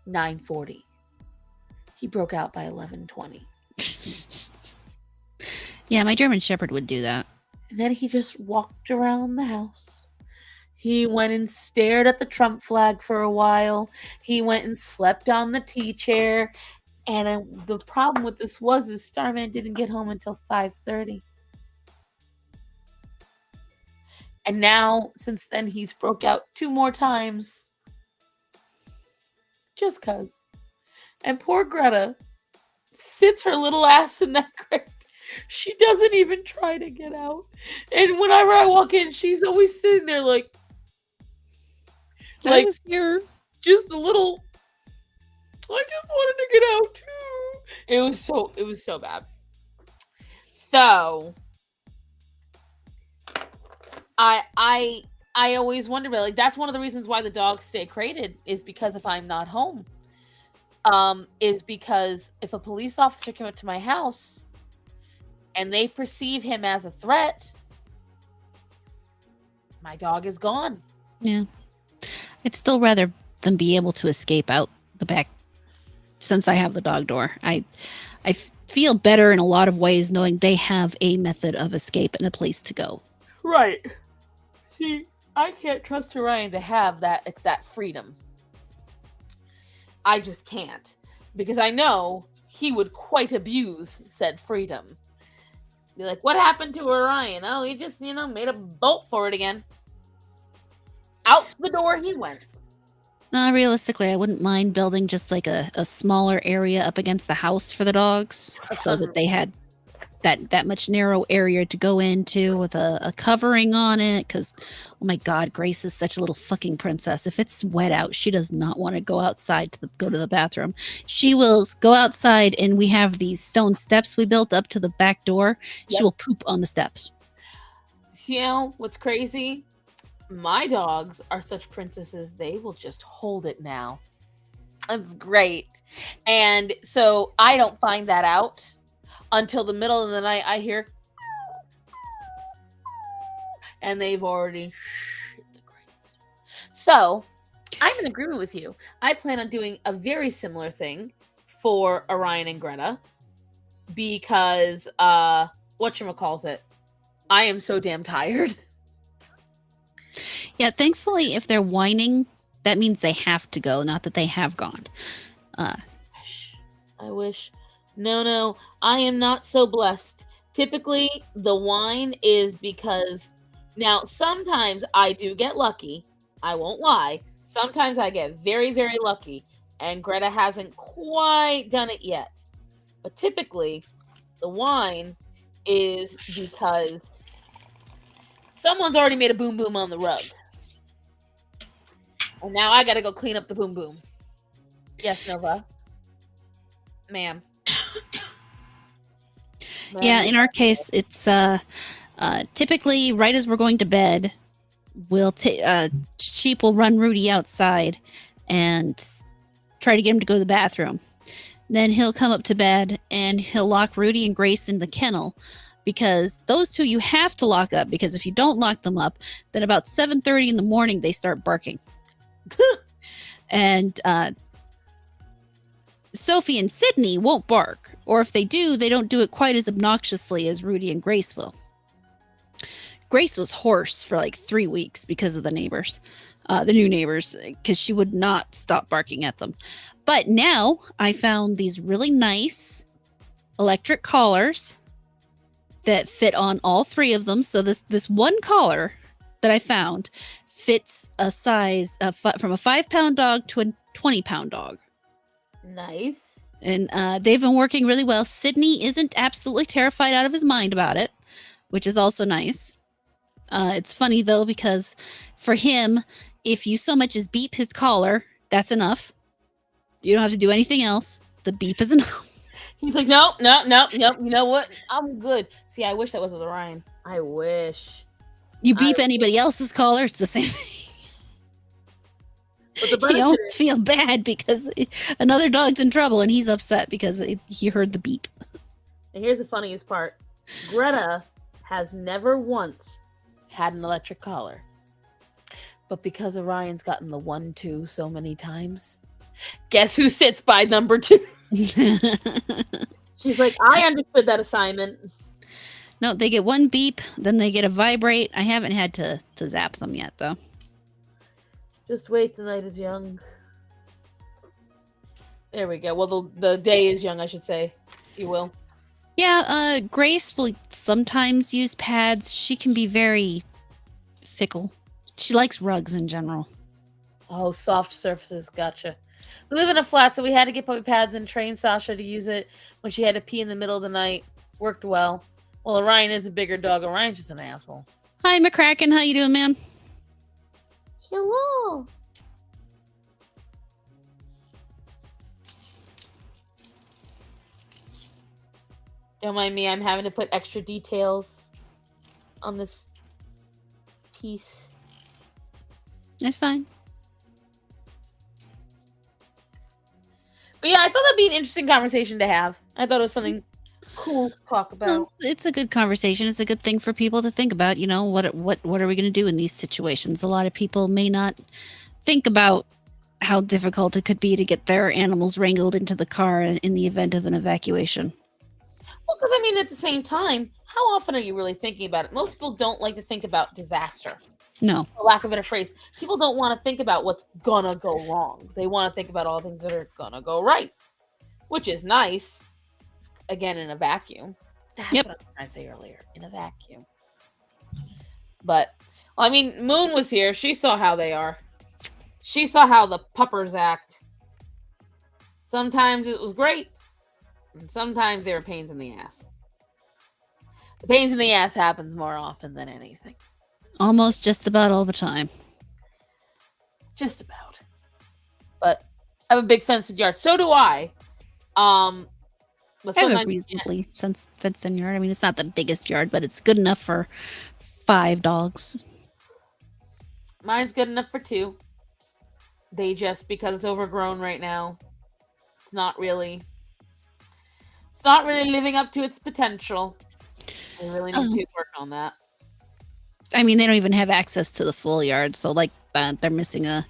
9:40. He broke out by 11:20. Yeah, my German Shepherd would do that. And then he just walked around the house. He went and stared at the Trump flag for a while. He went and slept on the tea chair. And the problem with this is Starman didn't get home until 5:30. And now, since then, he's broke out 2 more times. Just 'cause. And poor Greta sits her little ass in that crate. She doesn't even try to get out. And whenever I walk in, she's always sitting there like I was here. Just a little, I just wanted to get out too. It was so bad. So I always wonder about, like, that's one of the reasons why the dogs stay crated, is because if I'm not home. Is because if a police officer came up to my house and they perceive him as a threat, my dog is gone. Yeah. I'd still rather them be able to escape out the back since I have the dog door. I feel better in a lot of ways knowing they have a method of escape and a place to go. Right. See, I can't trust Orion to have that. It's that freedom. I just can't, because I know he would quite abuse said freedom. Be like, what happened to Orion? Oh, he just, made a bolt for it again. Out the door he went. Realistically, I wouldn't mind building just like a smaller area up against the house for the dogs so that they had that much narrow area to go into with a covering on it. Because, oh my God, Grace is such a little fucking princess. If it's wet out, she does not want to go outside to go to the bathroom. She will go outside, and we have these stone steps we built up to the back door. Yep. She will poop on the steps. You know what's crazy? My dogs are such princesses, they will just hold it now. That's great. And so I don't find that out until the middle of the night. I hear, and they've already shit the crate. So I'm in agreement with you. I plan on doing a very similar thing for Orion and Greta, because whatchamacallit, I am so damn tired. Yeah, thankfully, if they're whining, that means they have to go, not that they have gone. I wish. No, I am not so blessed. Typically, the whine is because, now, sometimes I do get lucky. I won't lie. Sometimes I get very, very lucky, and Greta hasn't quite done it yet. But typically, the whine is because someone's already made a boom boom on the rug. And now I gotta go clean up the boom boom. Yes, Nova. Ma'am. Yeah, in our case, it's typically right as we're going to bed, Sheep will run Rudy outside and try to get him to go to the bathroom. Then he'll come up to bed and he'll lock Rudy and Grace in the kennel, because those two you have to lock up, because if you don't lock them up, then about 7:30 in the morning they start barking. And Sophie and Sydney won't bark, or if they do, they don't do it quite as obnoxiously as Rudy and Grace will. Grace was hoarse for like 3 weeks because of the neighbors, the new neighbors, because she would not stop barking at them. But now I found these really nice electric collars that fit on all 3 of them. So this one collar that I found fits a size from a 5-pound dog to a 20-pound dog. Nice. And they've been working really well. Sydney isn't absolutely terrified out of his mind about it, which is also nice. It's funny, though, because for him, if you so much as beep his collar, that's enough. You don't have to do anything else. The beep is enough. He's like, no. You know what? I'm good. See, I wish that was with Orion. I wish. You beep anybody else's collar, it's the same thing. But he almost feel bad because another dog's in trouble and he's upset because he heard the beep. And here's the funniest part. Greta has never once had an electric collar. But because Orion's gotten the 1-2 so many times, guess who sits by number 2? She's like, I understood that assignment. No, they get one beep, then they get a vibrate. I haven't had to zap them yet, though. Just wait, the night is young. There we go. Well, the day is young, I should say. You will. Yeah, Grace will sometimes use pads. She can be very fickle. She likes rugs in general. Oh, soft surfaces. Gotcha. We live in a flat, so we had to get puppy pads and train Sasha to use it when she had to pee in the middle of the night. Worked well. Well, Orion is a bigger dog. Orion's just an asshole. Hi, McCracken. How you doing, man? Hello. Don't mind me. I'm having to put extra details on this piece. That's fine. But yeah, I thought that'd be an interesting conversation to have. I thought it was something cool to talk about. Well, it's a good conversation. It's a good thing for people to think about. You know, what are we going to do in these situations? A lot of people may not think about how difficult it could be to get their animals wrangled into the car in the event of an evacuation. Well, because I mean, at the same time, how often are you really thinking about it? Most people don't like to think about disaster. No. For lack of a better phrase, people don't want to think about what's gonna go wrong. They want to think about all things that are gonna go right, which is nice. Again, in a vacuum. That's what I was trying to say earlier. In a vacuum. But, well, I mean, Moon was here. She saw how they are. She saw how the puppers act. Sometimes it was great. And sometimes they were pains in the ass. The pains in the ass happens more often than anything. Almost just about all the time. Just about. But I have a big fenced yard. So do I. But I have a reasonably fenced in yard. I mean, it's not the biggest yard, but it's good enough for 5 dogs. Mine's good enough for 2. They just, because it's overgrown right now, it's not really living up to its potential. They really need to work on that. I mean, they don't even have access to the full yard, so like they're missing a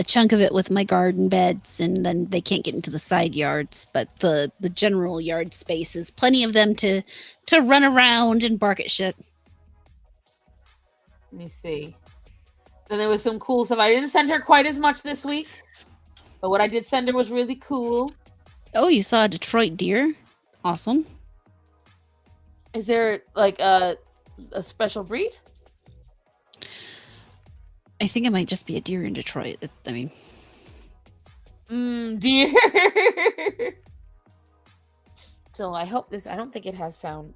chunk of it with my garden beds, and then they can't get into the side yards. But the general yard space is plenty of them to run around and bark at shit. Let me see. Then there was some cool stuff. I didn't send her quite as much this week, but what I did send her was really cool. Oh, you saw a Detroit deer? Awesome. Is there like a special breed? I think it might just be a deer in Detroit. I mean, deer. So I hope this. I don't think it has sound.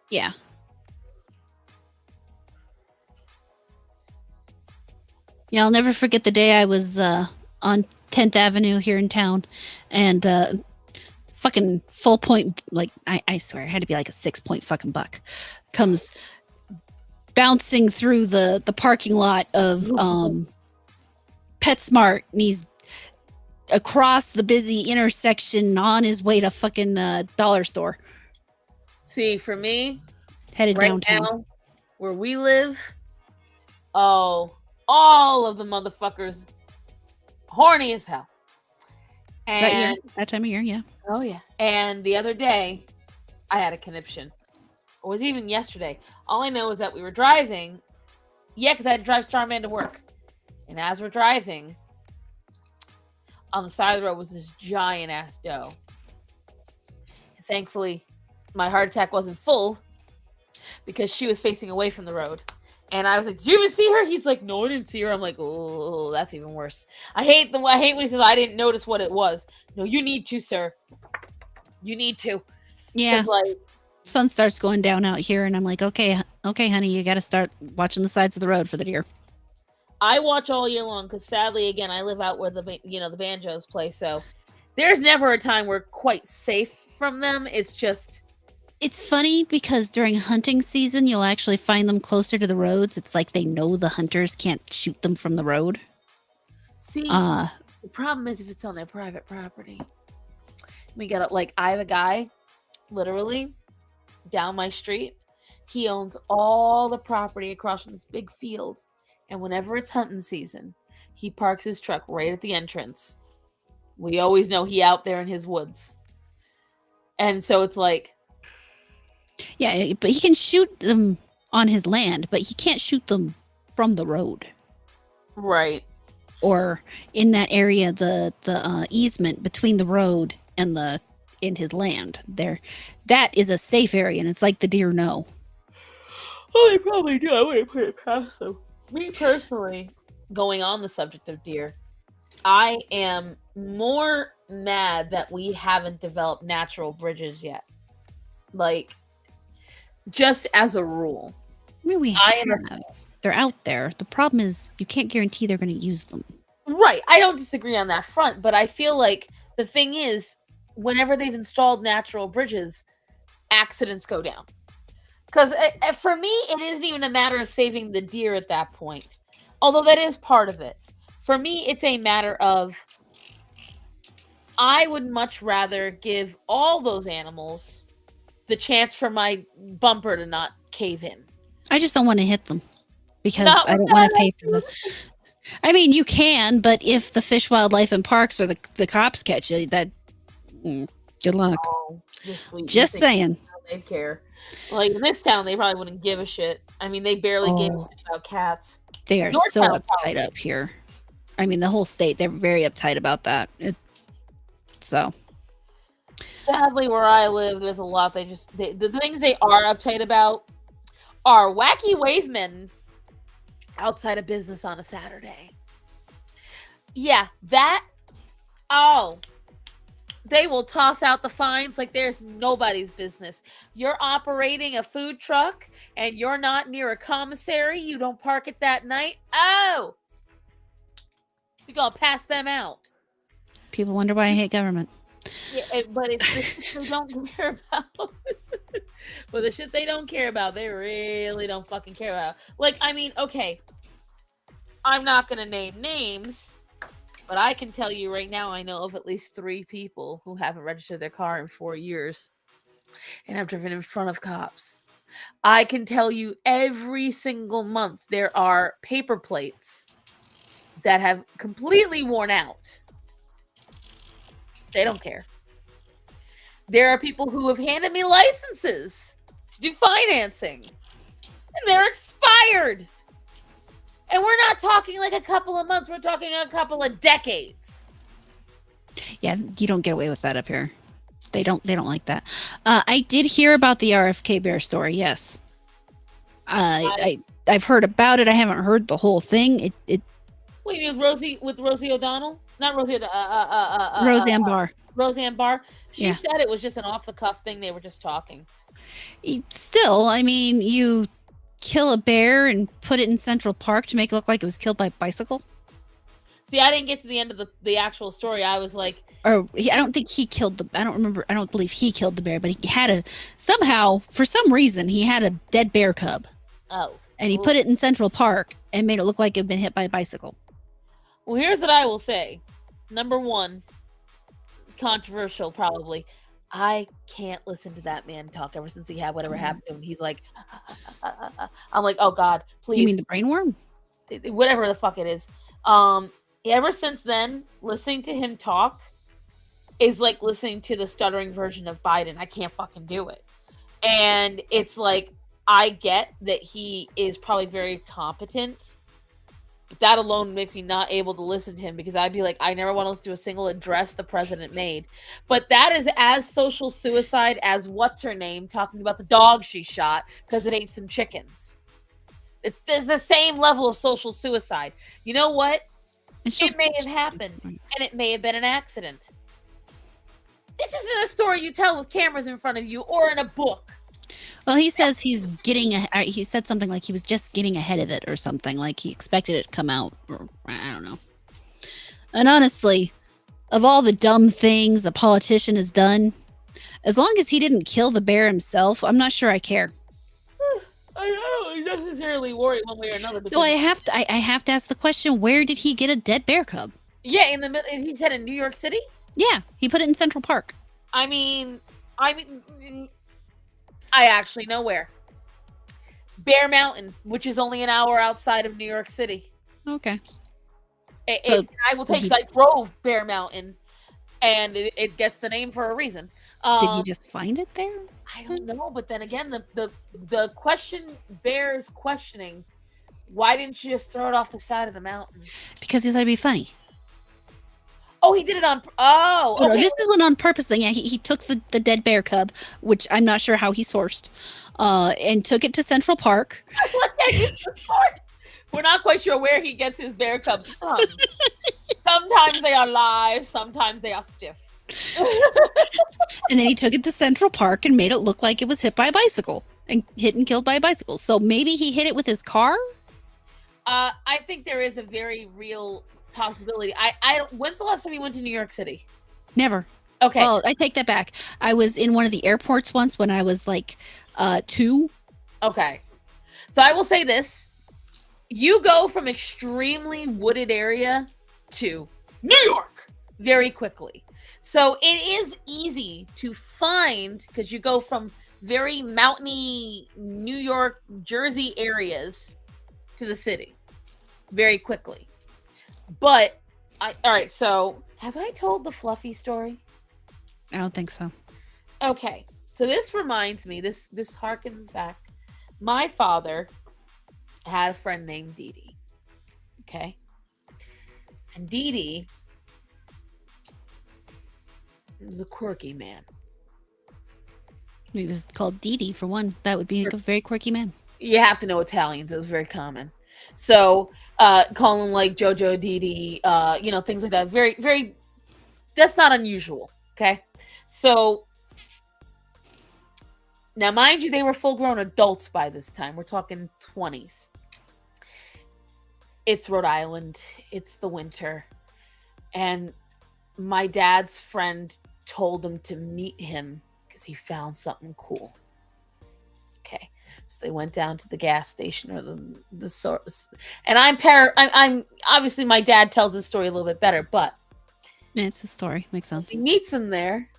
Yeah. Yeah, I'll never forget the day I was on 10th Avenue here in town, and fucking full point, like I swear, it had to be like a 6-point fucking buck, comes bouncing through the parking lot of PetSmart, and he's across the busy intersection on his way to fucking dollar store. See, for me, headed right downtown now, where we live, all of the motherfuckers horny as hell. And that time of year, yeah. Oh yeah. And the other day, I had a conniption. Or was it even yesterday? All I know is that we were driving. Yeah, because I had to drive Starman to work. And as we're driving, on the side of the road was this giant ass doe. Thankfully, my heart attack wasn't full because she was facing away from the road. And I was like, "Did you even see her?" He's like, "No, I didn't see her." I'm like, "Oh, that's even worse." I hate when he says, "I didn't notice what it was." No, you need to, sir. You need to. Yeah. Like, sun starts going down out here, and I'm like, okay, honey, you got to start watching the sides of the road for the deer. I watch all year long because, sadly, again, I live out where the banjos play, so there's never a time we're quite safe from them. It's funny because during hunting season, you'll actually find them closer to the roads. It's like they know the hunters can't shoot them from the road. See, the problem is if it's on their private property. We got I have a guy, literally, down my street. He owns all the property across from this big field. And whenever it's hunting season, he parks his truck right at the entrance. We always know he out there in his woods. And so it's like, Yeah, but he can shoot them on his land, but he can't shoot them from the road right. or in that area, the easement between the road and the in his land. There, that is a safe area, and it's like the deer know. Well, they probably do. I wouldn't put it past them. Me personally, going on the subject of deer, I am more mad that we haven't developed natural bridges yet. Like, just as a rule. I mean, we I am have. They're out there. The problem is you can't guarantee they're going to use them. Right. I don't disagree on that front, but I feel like the thing is, whenever they've installed natural bridges, accidents go down. Because for me, it isn't even a matter of saving the deer at that point, although that is part of it. For me, it's a matter of I would much rather give all those animals the chance for my bumper to not cave in. I just don't want to hit them because Not I don't want to pay for them. I mean, you can, but if the Fish, Wildlife, and Parks or the cops catch you, that good luck. Oh, just saying. They care. Like in this town, they probably wouldn't give a shit. I mean, they barely gave a shit about cats. They are so uptight up here. I mean, the whole state, they're very uptight about that. So. Sadly, where I live, there's a lot. The things they are uptight about are wacky wavemen outside of business on a Saturday. Yeah, that. Oh. They will toss out the fines like there's nobody's business. You're operating a food truck and you're not near a commissary. You don't park it that night. Oh, you're going to pass them out. People wonder why I hate government. Yeah, but it's the shit they don't care about. But the shit they don't care about, they really don't fucking care about. Like, I mean, okay. I'm not going to name names. But I can tell you right now, I know of at least 3 people who haven't registered their car in 4 years and have driven in front of cops. I can tell you every single month there are paper plates that have completely worn out. They don't care. There are people who have handed me licenses to do financing and they're expired. And we're not talking like a couple of months. We're talking a couple of decades. Yeah, you don't get away with that up here. They don't like that. I did hear about the RFK Bear story. Yes, I've heard about it. I haven't heard the whole thing. Wait, with Rosie O'Donnell? Not Rosie. Roseanne Barr. Roseanne Barr. She said it was just an off the cuff thing. They were just talking. Still, I mean, you kill a bear and put it in Central Park to make it look like it was killed by a bicycle? See, I didn't get to the end of the actual story. I was like... I don't think he killed I don't believe he killed the bear, but he had somehow, for some reason, he had a dead bear cub. Oh. And he put it in Central Park and made it look like it had been hit by a bicycle. Well, here's what I will say. Number 1, controversial probably. I can't listen to that man talk ever since he had whatever happened to him. He's like, I'm like, oh God, please. You mean the brain worm? Whatever the fuck it is. Ever since then, listening to him talk is like listening to the stuttering version of Biden. I can't fucking do it. And it's like, I get that he is probably very competent. But that alone would make me not able to listen to him because I'd be like, I never want to listen to a single address the president made. But that is as social suicide as what's her name talking about the dog she shot because it ate some chickens. It's the same level of social suicide. You know what? It may have happened, and it may have been an accident. This isn't a story you tell with cameras in front of you or in a book. Well, he says he said something like he was just getting ahead of it or something, like he expected it to come out, or I don't know. And honestly, of all the dumb things a politician has done, as long as he didn't kill the bear himself, I'm not sure I care. I don't necessarily worry one way or another. So I have to ask the question: where did he get a dead bear cub? Yeah, in the middle. He said in New York City. Yeah, he put it in Central Park. I mean, I actually know where. Bear Mountain, which is only an hour outside of New York City. Okay. I will take, because I drove Bear Mountain, and it gets the name for a reason. Did he just find it there? I don't know, but then again, the question bears questioning. Why didn't you just throw it off the side of the mountain? Because he thought it'd be funny. Oh, he did it on. Oh, okay. No, this is one on purpose thing. Yeah, he took the dead bear cub, which I'm not sure how he sourced, and took it to Central Park. We're not quite sure where he gets his bear cubs from. Sometimes they are live, sometimes they are stiff. And then he took it to Central Park and made it look like it was hit by a bicycle and hit and killed by a bicycle. So maybe he hit it with his car? I think there is a very real possibility. I don't. When's the last time you went to New York City? Never. Okay. Well, I take that back. I was in one of the airports once when I was like 2. Okay. So I will say this. You go from extremely wooded area to New York very quickly. So it is easy to find, because you go from very mountainy New York, Jersey areas to the city very quickly. But all right, so have I told the Fluffy story? I don't think so. Okay. So this reminds me, this harkens back. My father had a friend named Dee Dee. Okay. And Dee Dee was a quirky man. He was called Didi for one. That would be a very quirky man. You have to know Italians. It was very common. So calling him like Jojo Didi, things like that. Very, very, that's not unusual. Okay. So now, mind you, they were full-grown adults by this time. We're talking 20s. It's Rhode Island. It's the winter. And my dad's friend told him to meet him because he found something cool. Okay. So they went down to the gas station or the source. And I'm obviously my dad tells this story a little bit better, but yeah, it's a story. Makes sense. He meets him there.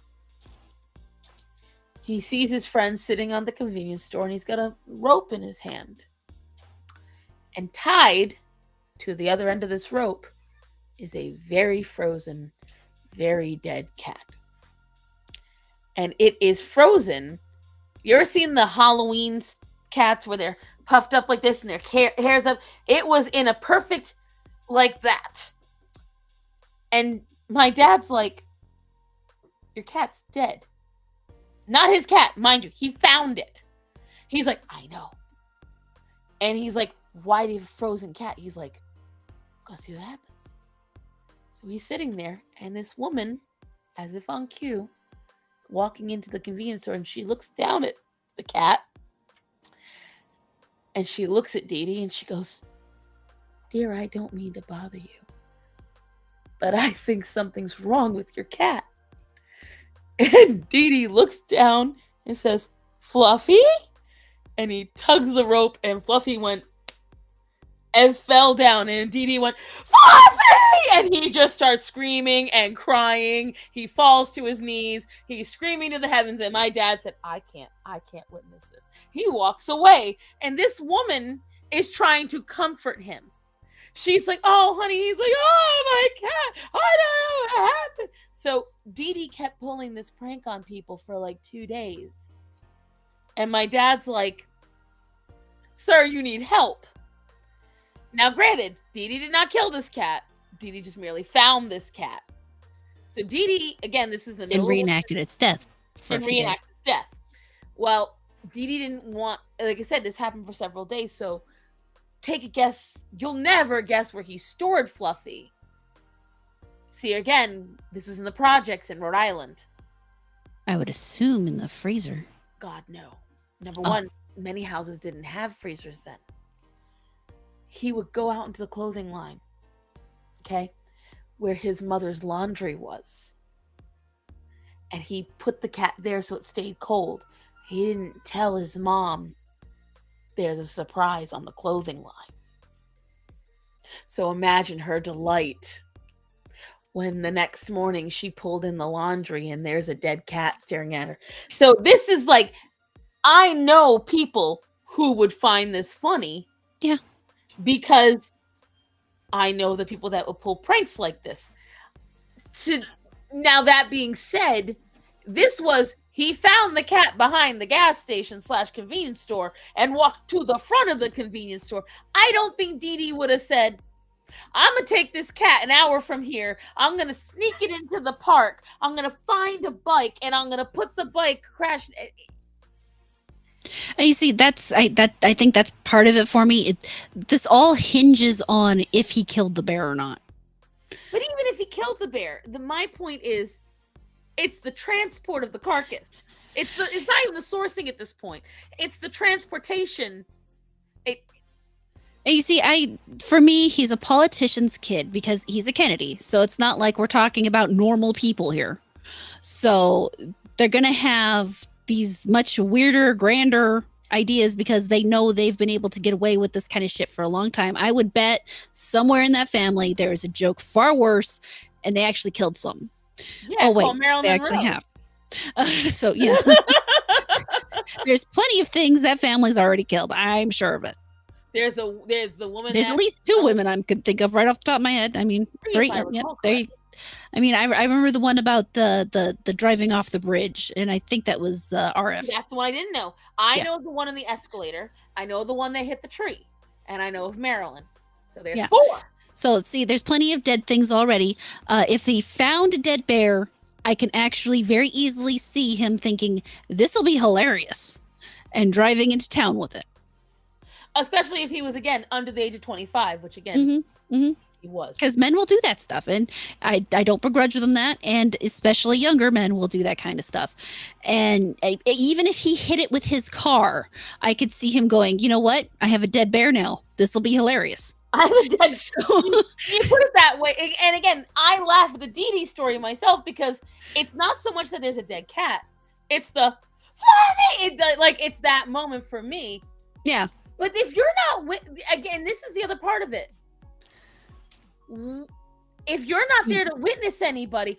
He sees his friend sitting on the convenience store, and he's got a rope in his hand. And tied to the other end of this rope is a very frozen, very dead cat. And it is frozen. You ever seen the Halloween cats where they're puffed up like this and their hair's up? It was in a perfect like that. And my dad's like, your cat's dead. Not his cat, mind you. He found it. He's like, I know. And he's like, why do you have a frozen cat? He's like, go see what happens. So he's sitting there, and this woman, as if on cue, is walking into the convenience store, and she looks down at the cat. And she looks at Dee Dee, and she goes, dear, I don't mean to bother you, but I think something's wrong with your cat. And Dee Dee looks down and says, Fluffy? And he tugs the rope, and Fluffy went and fell down. And Dee Dee went, Fluffy! And he just starts screaming and crying. He falls to his knees. He's screaming to the heavens. And my dad said, I can't witness this. He walks away. And this woman is trying to comfort him. She's like, oh, honey. He's like, oh, my cat. I don't know what happened. So Dee Dee kept pulling this prank on people for like 2 days. And my dad's like, sir, you need help. Now, granted, Dee Dee did not kill this cat. Dee Dee just merely found this cat. So Dee Dee, again, this is the middle. And reenacted its death. And reenacted its death. Well, Dee Dee didn't want, like I said, this happened for several days. So take a guess. You'll never guess where he stored Fluffy. See, again, this was in the projects in Rhode Island. I would assume in the freezer. God, no. Number one, many houses didn't have freezers then. He would go out into the clothing line, okay, where his mother's laundry was. And he put the cat there so it stayed cold. He didn't tell his mom there's a surprise on the clothing line. So imagine her delight when the next morning she pulled in the laundry and there's a dead cat staring at her. So this is like, I know people who would find this funny. Yeah. Because I know the people that will pull pranks like this. Now, that being said, this was, he found the cat behind the gas station / convenience store and walked to the front of the convenience store. I don't think Dee Dee would have said, I'm going to take this cat an hour from here. I'm going to sneak it into the park. I'm going to find a bike and I'm going to put the bike crash. And you see, I think that's part of it for me. This all hinges on if he killed the bear or not. But even if he killed the bear, my point is, it's the transport of the carcass. It's not even the sourcing at this point. It's the transportation. And you see, for me, he's a politician's kid because he's a Kennedy. So it's not like we're talking about normal people here. So they're going to have these much weirder, grander ideas because they know they've been able to get away with this kind of shit for a long time. I would bet somewhere in that family there is a joke far worse, and they actually killed some. Yeah, oh wait, they actually have. So yeah, there's plenty of things that family's already killed. I'm sure of it. There's the woman. There's at least 2 women I can think of right off the top of my head. I mean, 3. Yeah, I mean, I remember the one about the driving off the bridge, and I think that was RF. That's the one I didn't know. I know the one on the escalator. I know the one that hit the tree, and I know of Marilyn. So there's 4. So see, there's plenty of dead things already. If he found a dead bear, I can actually very easily see him thinking, this will be hilarious, and driving into town with it. Especially if he was, again, under the age of 25, which, again, he was. Because men will do that stuff, and I don't begrudge them that, and especially younger men will do that kind of stuff. And even if he hit it with his car, I could see him going, you know what? I have a dead bear now. This will be hilarious. I was dead. You put it that way. And again, I laugh at the Dee Dee story myself because it's not so much that there's a dead cat. It's it's that moment for me. Yeah. But if you're not again, this is the other part of it. If you're not there to witness anybody,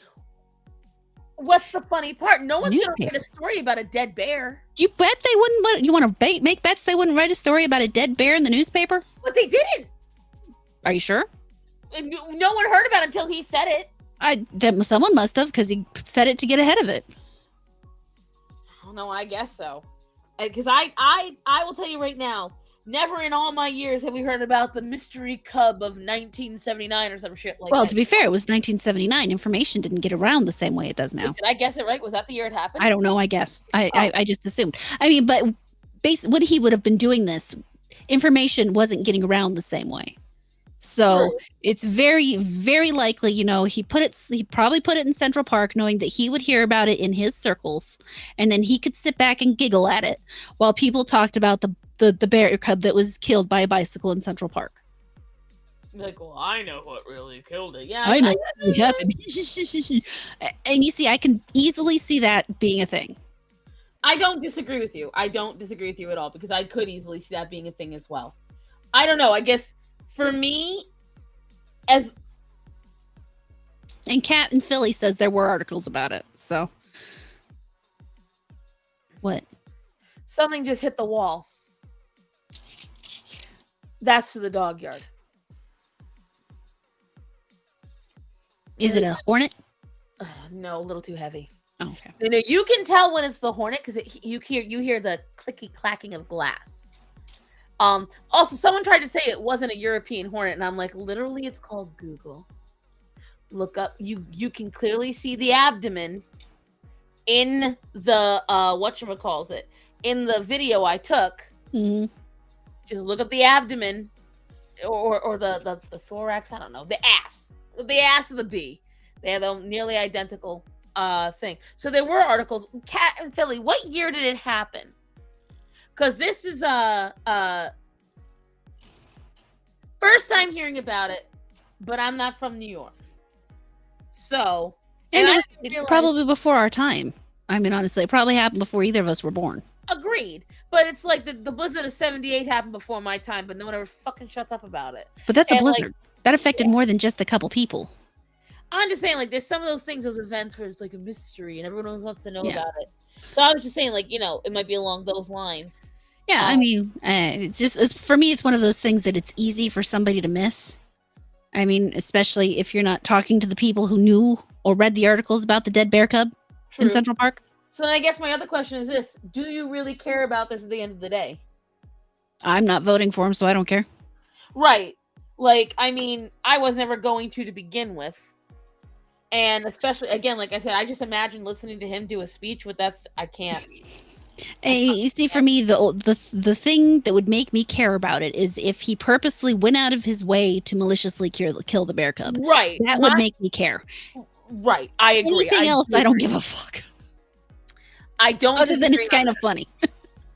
what's the funny part? No one's going to write a story about a dead bear. You bet they wouldn't. You want to make bets they wouldn't write a story about a dead bear in the newspaper? But they didn't. Are you sure? No one heard about it until he said it. Someone must have, because he said it to get ahead of it. I don't know. I guess so. Because I will tell you right now, never in all my years have we heard about the mystery cub of 1979 or some shit like that. Well, to be fair, it was 1979. Information didn't get around the same way it does now. Did I guess it right? Was that the year it happened? I don't know. I guess. I just assumed. I mean, but when he would have been doing this, information wasn't getting around the same way. So it's very, very likely, he probably put it in Central Park knowing that he would hear about it in his circles. And then he could sit back and giggle at it while people talked about the bear cub that was killed by a bicycle in Central Park. Like, well, I know what really killed it. Yeah, I know what happened. And you see, I can easily see that being a thing. I don't disagree with you. I don't disagree with you at all because I could easily see that being a thing as well. I don't know. I guess for me, and Cat in Philly says there were articles about it. So what? Something just hit the wall. That's to the dog yard. Is it a hornet? No, a little too heavy. Oh, okay. You can tell when it's the hornet because you hear the clicky clacking of glass. Also, someone tried to say it wasn't a European hornet, and I'm like, literally, it's called Google. Look up. You can clearly see the abdomen in the whatchamacallit, in the video I took. Mm-hmm. Just look up the abdomen or the thorax. I don't know, the ass of the bee. They have a nearly identical thing. So there were articles. Cat in Philly. What year did it happen? Because this is first time hearing about it, but I'm not from New York. So, and it was probably before our time. I mean, honestly, it probably happened before either of us were born. Agreed. But it's like the blizzard of 78 happened before my time, but no one ever fucking shuts up about it. But that's a blizzard. That affected more than just a couple people. I'm just saying, there's some of those things, those events where it's like a mystery and everyone wants to know about it. So I was just saying, it might be along those lines. Yeah, I mean, for me, it's one of those things that it's easy for somebody to miss. I mean, especially if you're not talking to the people who knew or read the articles about the dead bear cub in Central Park. So then I guess my other question is this. Do you really care about this at the end of the day? I'm not voting for him, so I don't care. Right. Like, I mean, I was never going to begin with. And especially, again, like I said, I just imagine listening to him do a speech with that. I can't. You see, for me, the thing that would make me care about it is if he purposely went out of his way to maliciously kill the bear cub. Right. That would make me care. Right. I agree. Anything else, I don't give a fuck. I don't. Other than it's kind of funny.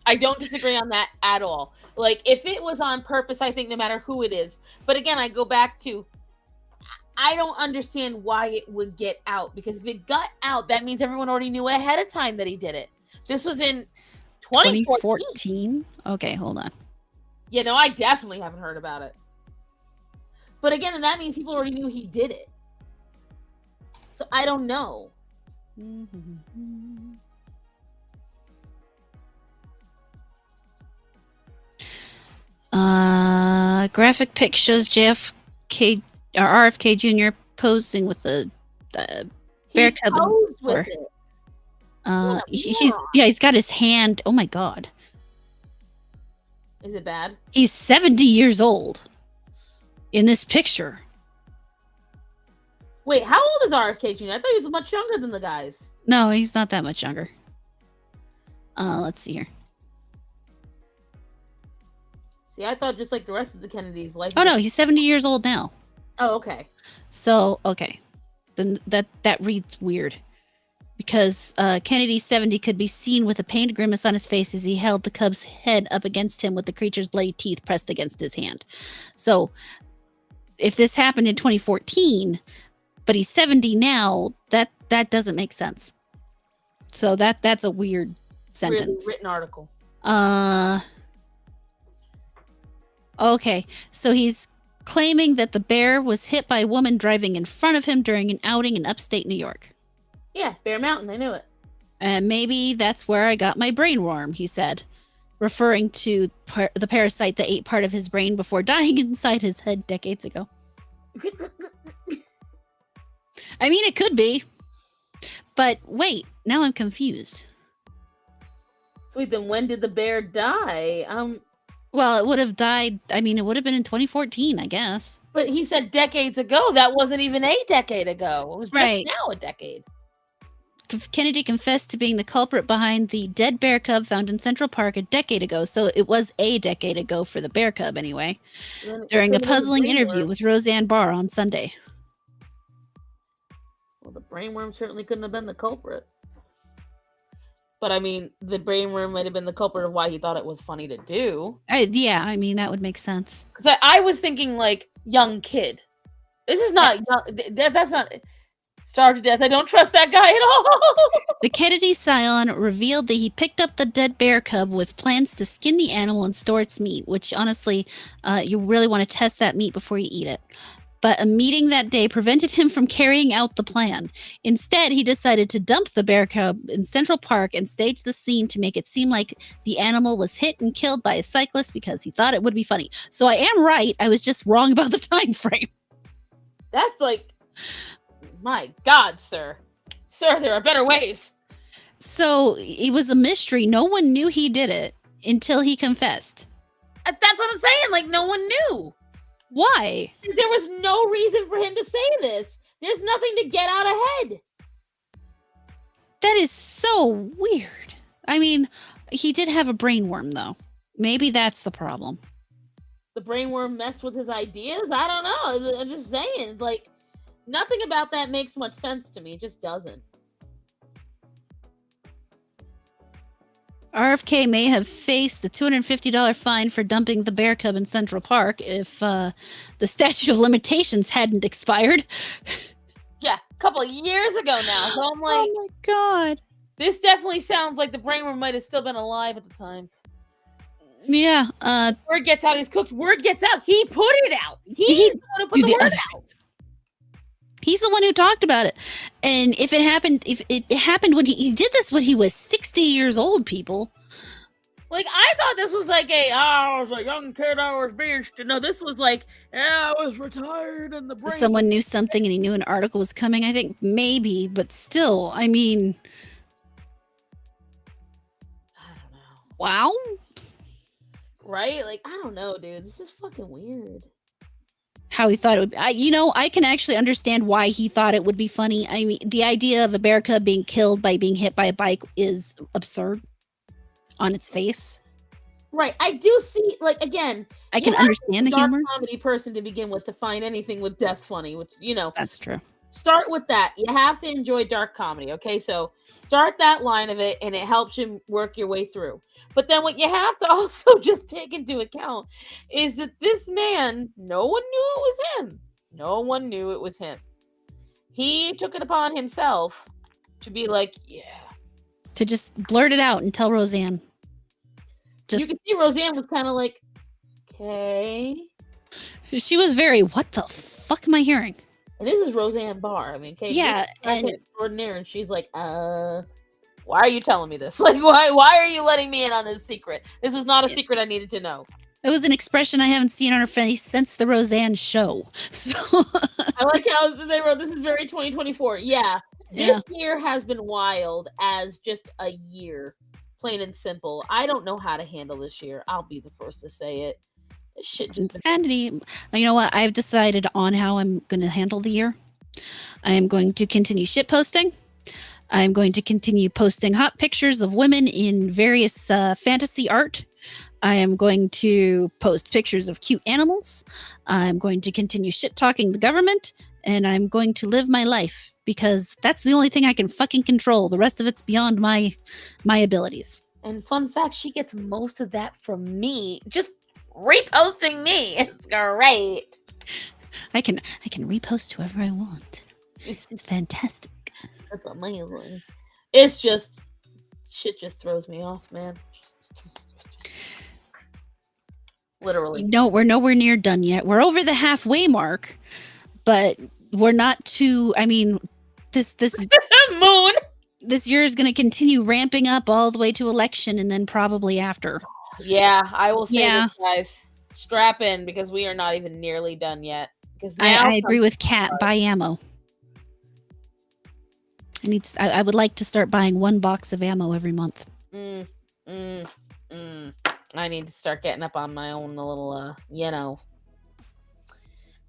I don't disagree on that at all. Like, if it was on purpose, I think no matter who it is. But again, I go back to, I don't understand why it would get out. Because if it got out, that means everyone already knew ahead of time that he did it. This was in 2014. Okay, hold on. Yeah, no, I definitely haven't heard about it. But again, and that means people already knew he did it. So I don't know. Graphic pic shows JFK or RFK Jr. posing with the bear cub. With it. He's got his hand. Oh my god. Is it bad? He's 70 years old in this picture. Wait, how old is RFK Jr.? I thought he was much younger than the guys. No, he's not that much younger. Let's see here. See, I thought just like the rest of the Kennedys, like. Oh no, he's 70 years old now. Oh, okay. So okay, then that reads weird. Because Kennedy 70 could be seen with a pained grimace on his face as he held the cub's head up against him with the creature's bloody teeth pressed against his hand. So, if this happened in 2014, but he's 70 now, that doesn't make sense. So that's a weird sentence. Written article. Okay, so he's claiming that the bear was hit by a woman driving in front of him during an outing in upstate New York. Yeah, Bear Mountain, I knew it. And maybe that's where I got my brain worm, he said, referring to the parasite that ate part of his brain before dying inside his head decades ago. I mean, it could be. But wait, now I'm confused. Sweet, then when did the bear die? Well, it would have died, I mean, it would have been in 2014, I guess. But he said decades ago. That wasn't even a decade ago. It was just now a decade. Kennedy confessed to being the culprit behind the dead bear cub found in Central Park a decade ago. So it was a decade ago for the bear cub anyway. During a puzzling interview with Roseanne Barr on Sunday. Well, the brainworm certainly couldn't have been the culprit. But I mean, the brainworm might have been the culprit of why he thought it was funny to do. Yeah, I mean, that would make sense. Because I was thinking like young kid. This is not young. That's not... Starved to death. I don't trust that guy at all. The Kennedy scion revealed that he picked up the dead bear cub with plans to skin the animal and store its meat, which honestly, you really want to test that meat before you eat it. But a meeting that day prevented him from carrying out the plan. Instead, he decided to dump the bear cub in Central Park and stage the scene to make it seem like the animal was hit and killed by a cyclist because he thought it would be funny. So I am right. I was just wrong about the time frame. That's like... My God, sir. Sir, there are better ways. So it was a mystery. No one knew he did it until he confessed. That's what I'm saying. Like, no one knew. Why? There was no reason for him to say this. There's nothing to get out ahead. That is so weird. I mean, he did have a brainworm, though. Maybe that's the problem. The brainworm messed with his ideas? I don't know. I'm just saying, like... Nothing about that makes much sense to me. It just doesn't. RFK may have faced a $250 fine for dumping the bear cub in Central Park if the statute of limitations hadn't expired. Yeah, a couple of years ago now. So I'm like, oh my God. This definitely sounds like the brainworm might have still been alive at the time. Yeah. Word gets out, he's cooked. Word gets out. He put it out. He's the one who put the word out. He's the one who talked about it. And if it happened when he did this when he was 60 years old, people. Like, I thought this was like I was a young kid, I was being no, this was like, yeah, I was retired and the brain. Someone knew something and he knew an article was coming. I think maybe, but still, I mean, I don't know. wow. Right? Like, I don't know, dude. This is fucking weird. How he thought it would be. I can actually understand why he thought it would be funny. I mean, the idea of a bear cub being killed by being hit by a bike is absurd on its face. Right. I do see, like, again, I can understand the dark humor. comedy person to begin with to find anything with death funny, which, That's true. start with that. You have to enjoy dark comedy, okay? So start that line of it, and it helps you work your way through. But then what you have to also just take into account is that this man, no one knew it was him. No one knew it was him. He took it upon himself to be like, yeah. To just blurt it out and tell Roseanne. You can see Roseanne was kind of like, okay. She was very, what the fuck am I hearing? And this is Roseanne Barr. I mean, Kate, yeah, and extraordinaire, and she's like, why are you telling me this? Like, why are you letting me in on this secret? This is not a secret I needed to know. It was an expression I haven't seen on her face since the Roseanne show. So I like how they wrote, this is very 2024. Yeah. This year has been wild as just a year. Plain and simple. I don't know how to handle this year. I'll be the first to say it. This shit just insanity. You know what? I've decided on how I'm going to handle the year. I am going to continue shit posting. I'm going to continue posting hot pictures of women in various fantasy art. I am going to post pictures of cute animals. I'm going to continue shit talking the government, and I'm going to live my life because that's the only thing I can fucking control. The rest of it's beyond my abilities. And fun fact, she gets most of that from me. Just reposting me. It's great. I can repost whoever I want. It's fantastic. That's amazing. It's just shit just throws me off, man. Literally. No, we're nowhere near done yet. We're over the halfway mark, but we're not too. I mean, this moon. This year is going to continue ramping up all the way to election, and then probably after. Yeah, I will say this, guys. Strap in because we are not even nearly done yet. Because I agree with Kat. Buy ammo. I would like to start buying 1 box of ammo every month. I need to start getting up on my own little,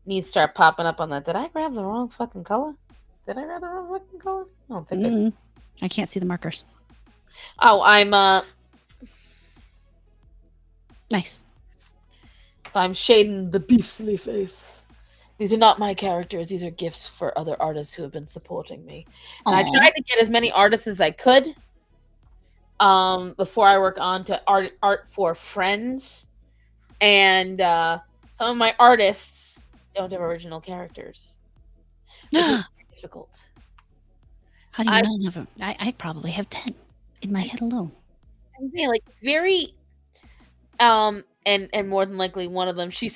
need to start popping up on that. Did I grab the wrong fucking color? I don't think I can't see the markers. Oh, I'm, nice. I'm shading the beastly face. These are not my characters. These are gifts for other artists who have been supporting me. And I tried to get as many artists as I could before I work on to art for friends. And some of my artists don't have original characters. It's difficult. How do you not have them? I probably have 10 in my head alone. I'm saying, like, it's very and more than likely one of them, she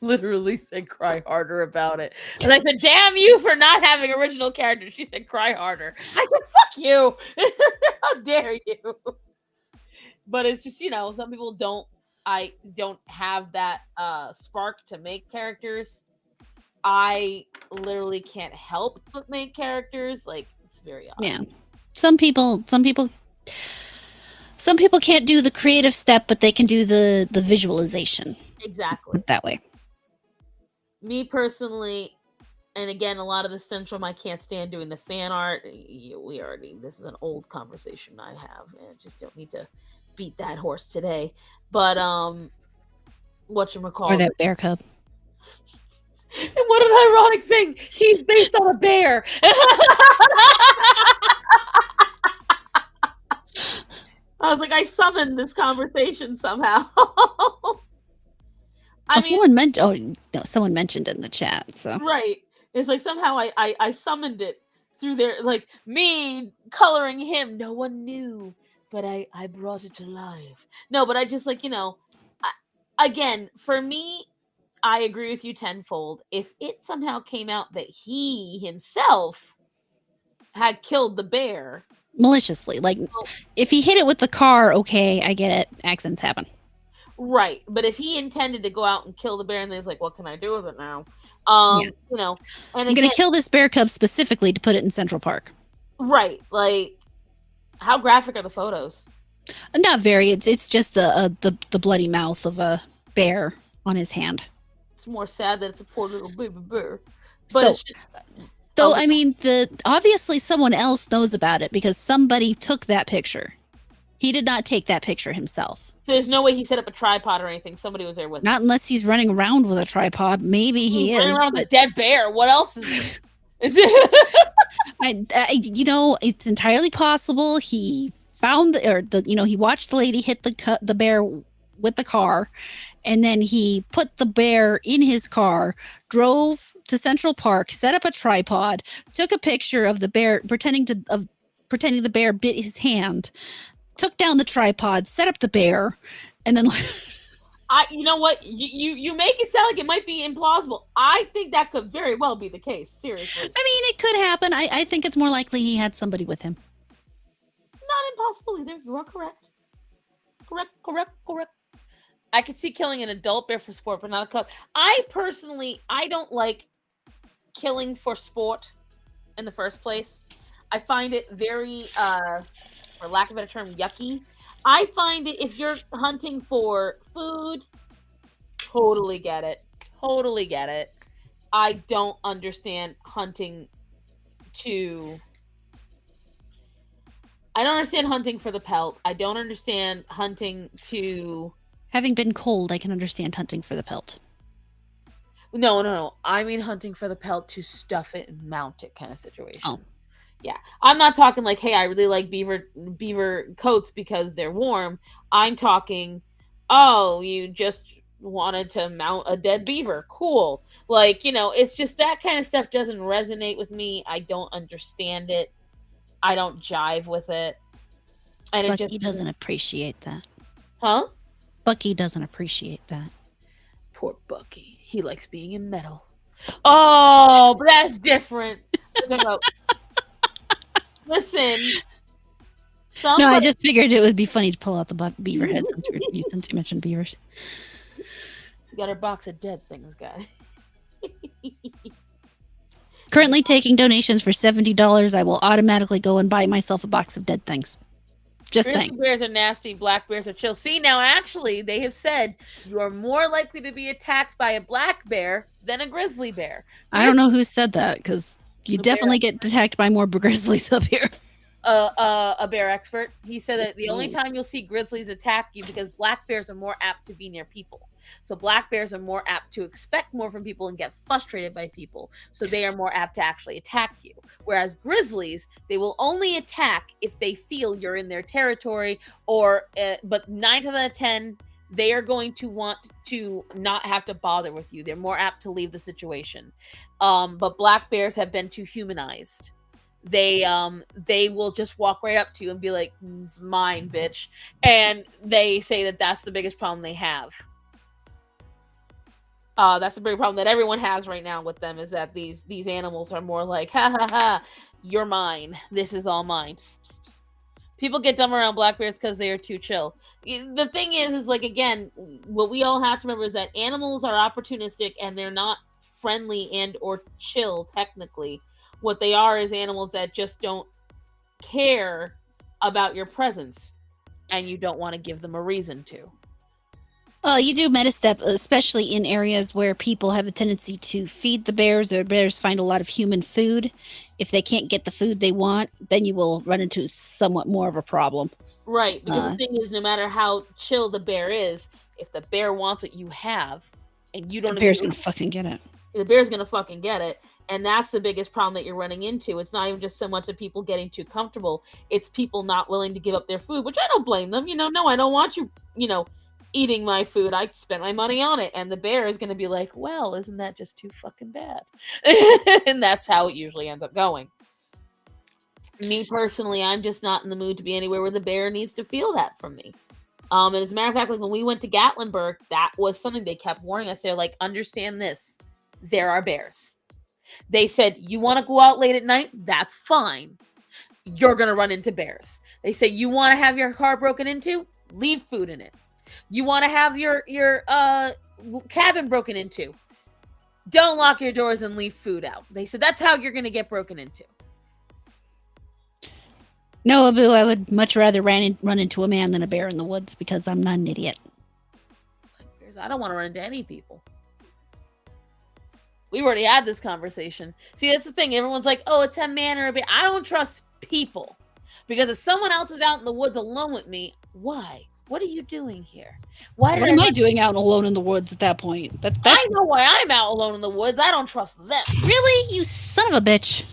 literally said cry harder about it. And I said, damn you for not having original characters. She said cry harder. I said, fuck you. How dare you? But it's just, some people don't have that spark to make characters. I literally can't help but make characters. Like, it's very odd. Yeah. Some people can't do the creative step, but they can do the visualization. Exactly. That way. Me personally, and again, a lot of the syndrome, I can't stand doing the fan art. This is an old conversation I have. I just don't need to beat that horse today. But, whatchamacallit. Or that bear cub. And what an ironic thing. He's based on a bear. I was like, I summoned this conversation somehow. Someone mentioned it in the chat. So right, it's like somehow I summoned it through there, like me coloring him. No one knew, but I brought it to life. No, but I just again, for me, I agree with you tenfold. If it somehow came out that he himself had killed the bear, maliciously. Like, Oh, if he hit it with the car, okay, I get it. Accidents happen. right. But if he intended to go out and kill the bear, and then he's like, "What can I do with it now?" Yeah. You know, and I'm gonna again, kill this bear cub specifically to put it in Central Park. right? Like, how graphic are the photos? Not very. It's just the bloody mouth of a bear on his hand. It's more sad that it's a poor little baby bear. But So, it's just, though, oh, I mean, the obviously someone else knows about it because somebody took that picture. He did not take that picture himself. so there's no way he set up a tripod or anything. Somebody was there with him. Not unless he's running around with a tripod. Maybe He's he running is, around with a but dead bear. What else is it? you know, it's entirely possible he found he watched the lady hit the bear with the car, and then he put the bear in his car, drove to Central Park, set up a tripod, took a picture of the bear pretending the bear bit his hand, took down the tripod, set up the bear, and then You know what? You make it sound like it might be implausible. I think that could very well be the case. Seriously, I mean, it could happen. I think it's more likely he had somebody with him. not impossible either. You are correct. Correct. I could see killing an adult bear for sport, but not a cub. I don't like killing for sport in the first place. I find it very, for lack of a better term, yucky. I find it if you're hunting for food, totally get it. Totally get it. I don't understand hunting to. I don't understand hunting for the pelt. I don't understand hunting to. Having been cold, I can understand hunting for the pelt. No. I mean hunting for the pelt to stuff it and mount it kind of situation. Oh. Yeah. I'm not talking like, hey, I really like beaver coats because they're warm. I'm talking, oh, you just wanted to mount a dead beaver. Cool. Like, it's just that kind of stuff doesn't resonate with me. I don't understand it. I don't jive with it. And Bucky it just doesn't appreciate that. Huh? Bucky doesn't appreciate that. Poor Bucky. He likes being in metal. Oh, but that's different. Listen. No, I just figured it would be funny to pull out the beaver head since you mentioned beavers. She got her box of dead things, guy. Currently taking donations for $70. I will automatically go and buy myself a box of dead things. Just Grizzly saying. Bears are nasty. Black bears are chill. See, now actually, they have said you are more likely to be attacked by a black bear than a grizzly bear. I don't know who said that because you definitely get attacked by more grizzlies up here. A bear expert. He said that the only time you'll see grizzlies attack you because black bears are more apt to be near people. So black bears are more apt to expect more from people and get frustrated by people. So they are more apt to actually attack you. Whereas grizzlies, they will only attack if they feel you're in their territory but 9 times out of 10, they are going to want to not have to bother with you. They're more apt to leave the situation. But black bears have been too humanized. They will just walk right up to you and be like, "It's mine, bitch," and they say that that's the biggest problem they have. That's the big problem that everyone has right now with them is that these animals are more like, ha ha ha, you're mine. This is all mine. People get dumb around black bears because they are too chill. The thing is like, again, what we all have to remember is that animals are opportunistic and they're not friendly and or chill technically. What they are is animals that just don't care about your presence and you don't want to give them a reason to. Well, you do metastep, especially in areas where people have a tendency to feed the bears or bears find a lot of human food. If they can't get the food they want, then you will run into somewhat more of a problem. Right, because the thing is, no matter how chill the bear is, if the bear wants what you have and you don't... The bear's going to fucking get it. The bear's going to fucking get it. And that's the biggest problem that you're running into. It's not even just so much of people getting too comfortable. It's people not willing to give up their food, which I don't blame them. No, I don't want you, eating my food. I spent my money on it. And the bear is going to be like, well, isn't that just too fucking bad? And that's how it usually ends up going. Me personally, I'm just not in the mood to be anywhere where the bear needs to feel that from me. And as a matter of fact, like when we went to Gatlinburg, that was something they kept warning us. They're like, understand this. There are bears. They said, you want to go out late at night? That's fine. you're going to run into bears. They say you want to have your car broken into, leave food in it. You want to have your cabin broken into, don't lock your doors and leave food out. They said that's how you're going to get broken into. No, Abu, I would much rather run into a man than a bear in the woods because I'm not an idiot. I don't want to run into any people. We already had this conversation. See, that's the thing. Everyone's like, oh, it's a man or a bear. I don't trust people. Because if someone else is out in the woods alone with me, why? What are you doing here? What am I doing out alone in the woods at that point? That's I know why I'm out alone in the woods. I don't trust them. Really? You son of a bitch.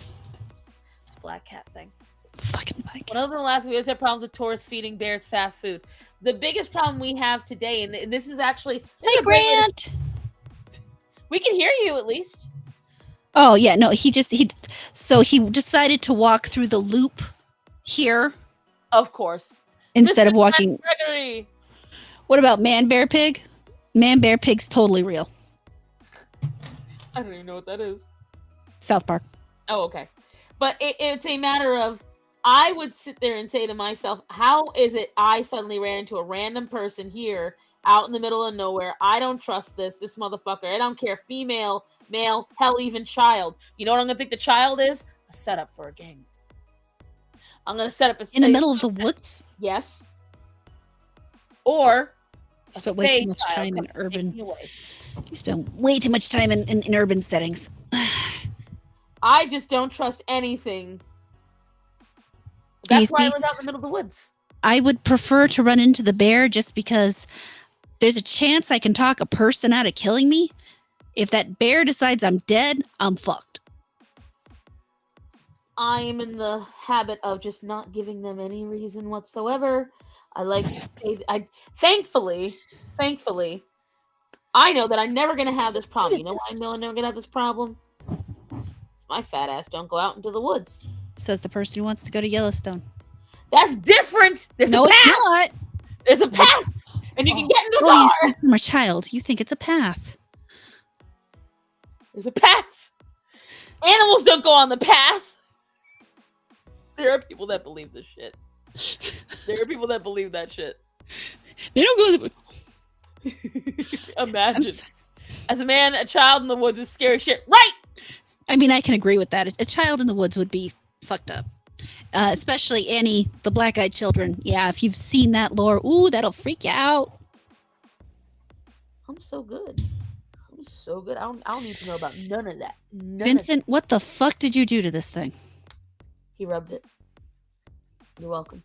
It's a black cat thing. Fucking black cat. One of the last videos had problems with tourists feeding bears fast food. The biggest problem we have today, and this is actually... Hey, Grant! We can hear you, at least. Oh, yeah, no, he decided to walk through the loop here. Of course. Instead of walking... Gregory. What about Man Bear Pig? Man Bear Pig's totally real. I don't even know what that is. South Park. Oh, okay. But it's a matter of, I would sit there and say to myself, how is it I suddenly ran into a random person here out in the middle of nowhere? I don't trust this motherfucker. I don't care, female, male, hell, even child. You know what I'm going to think the child is? A setup for a gang. I'm going to set up in the middle of the woods? Yes. Or you spent way too much time in urban. You spend way too much time in urban settings. I just don't trust anything. That's why I live out in the middle of the woods. I would prefer to run into the bear just because there's a chance I can talk a person out of killing me. If that bear decides I'm dead, I'm fucked. I am in the habit of just not giving them any reason whatsoever. Thankfully, I know that I'm never going to have this problem. You know why I know I'm never going to have this problem? My fat ass don't go out into the woods. Says the person who wants to go to Yellowstone. That's different. There's a path. It's not. There's a path. And you can get into the car. You're a child. You think it's a path. There's a path. Animals don't go on the path. There are people that believe this shit. There are people that believe that shit. They don't go Imagine. As a man, a child in the woods is scary shit. Right! I mean, I can agree with that. A child in the woods would be fucked up. Especially Annie, the black-eyed children. Yeah, if you've seen that lore, ooh, that'll freak you out. I'm so good. I don't need to know about none of that. Vincent, what the fuck did you do to this thing? He rubbed it. You're welcome.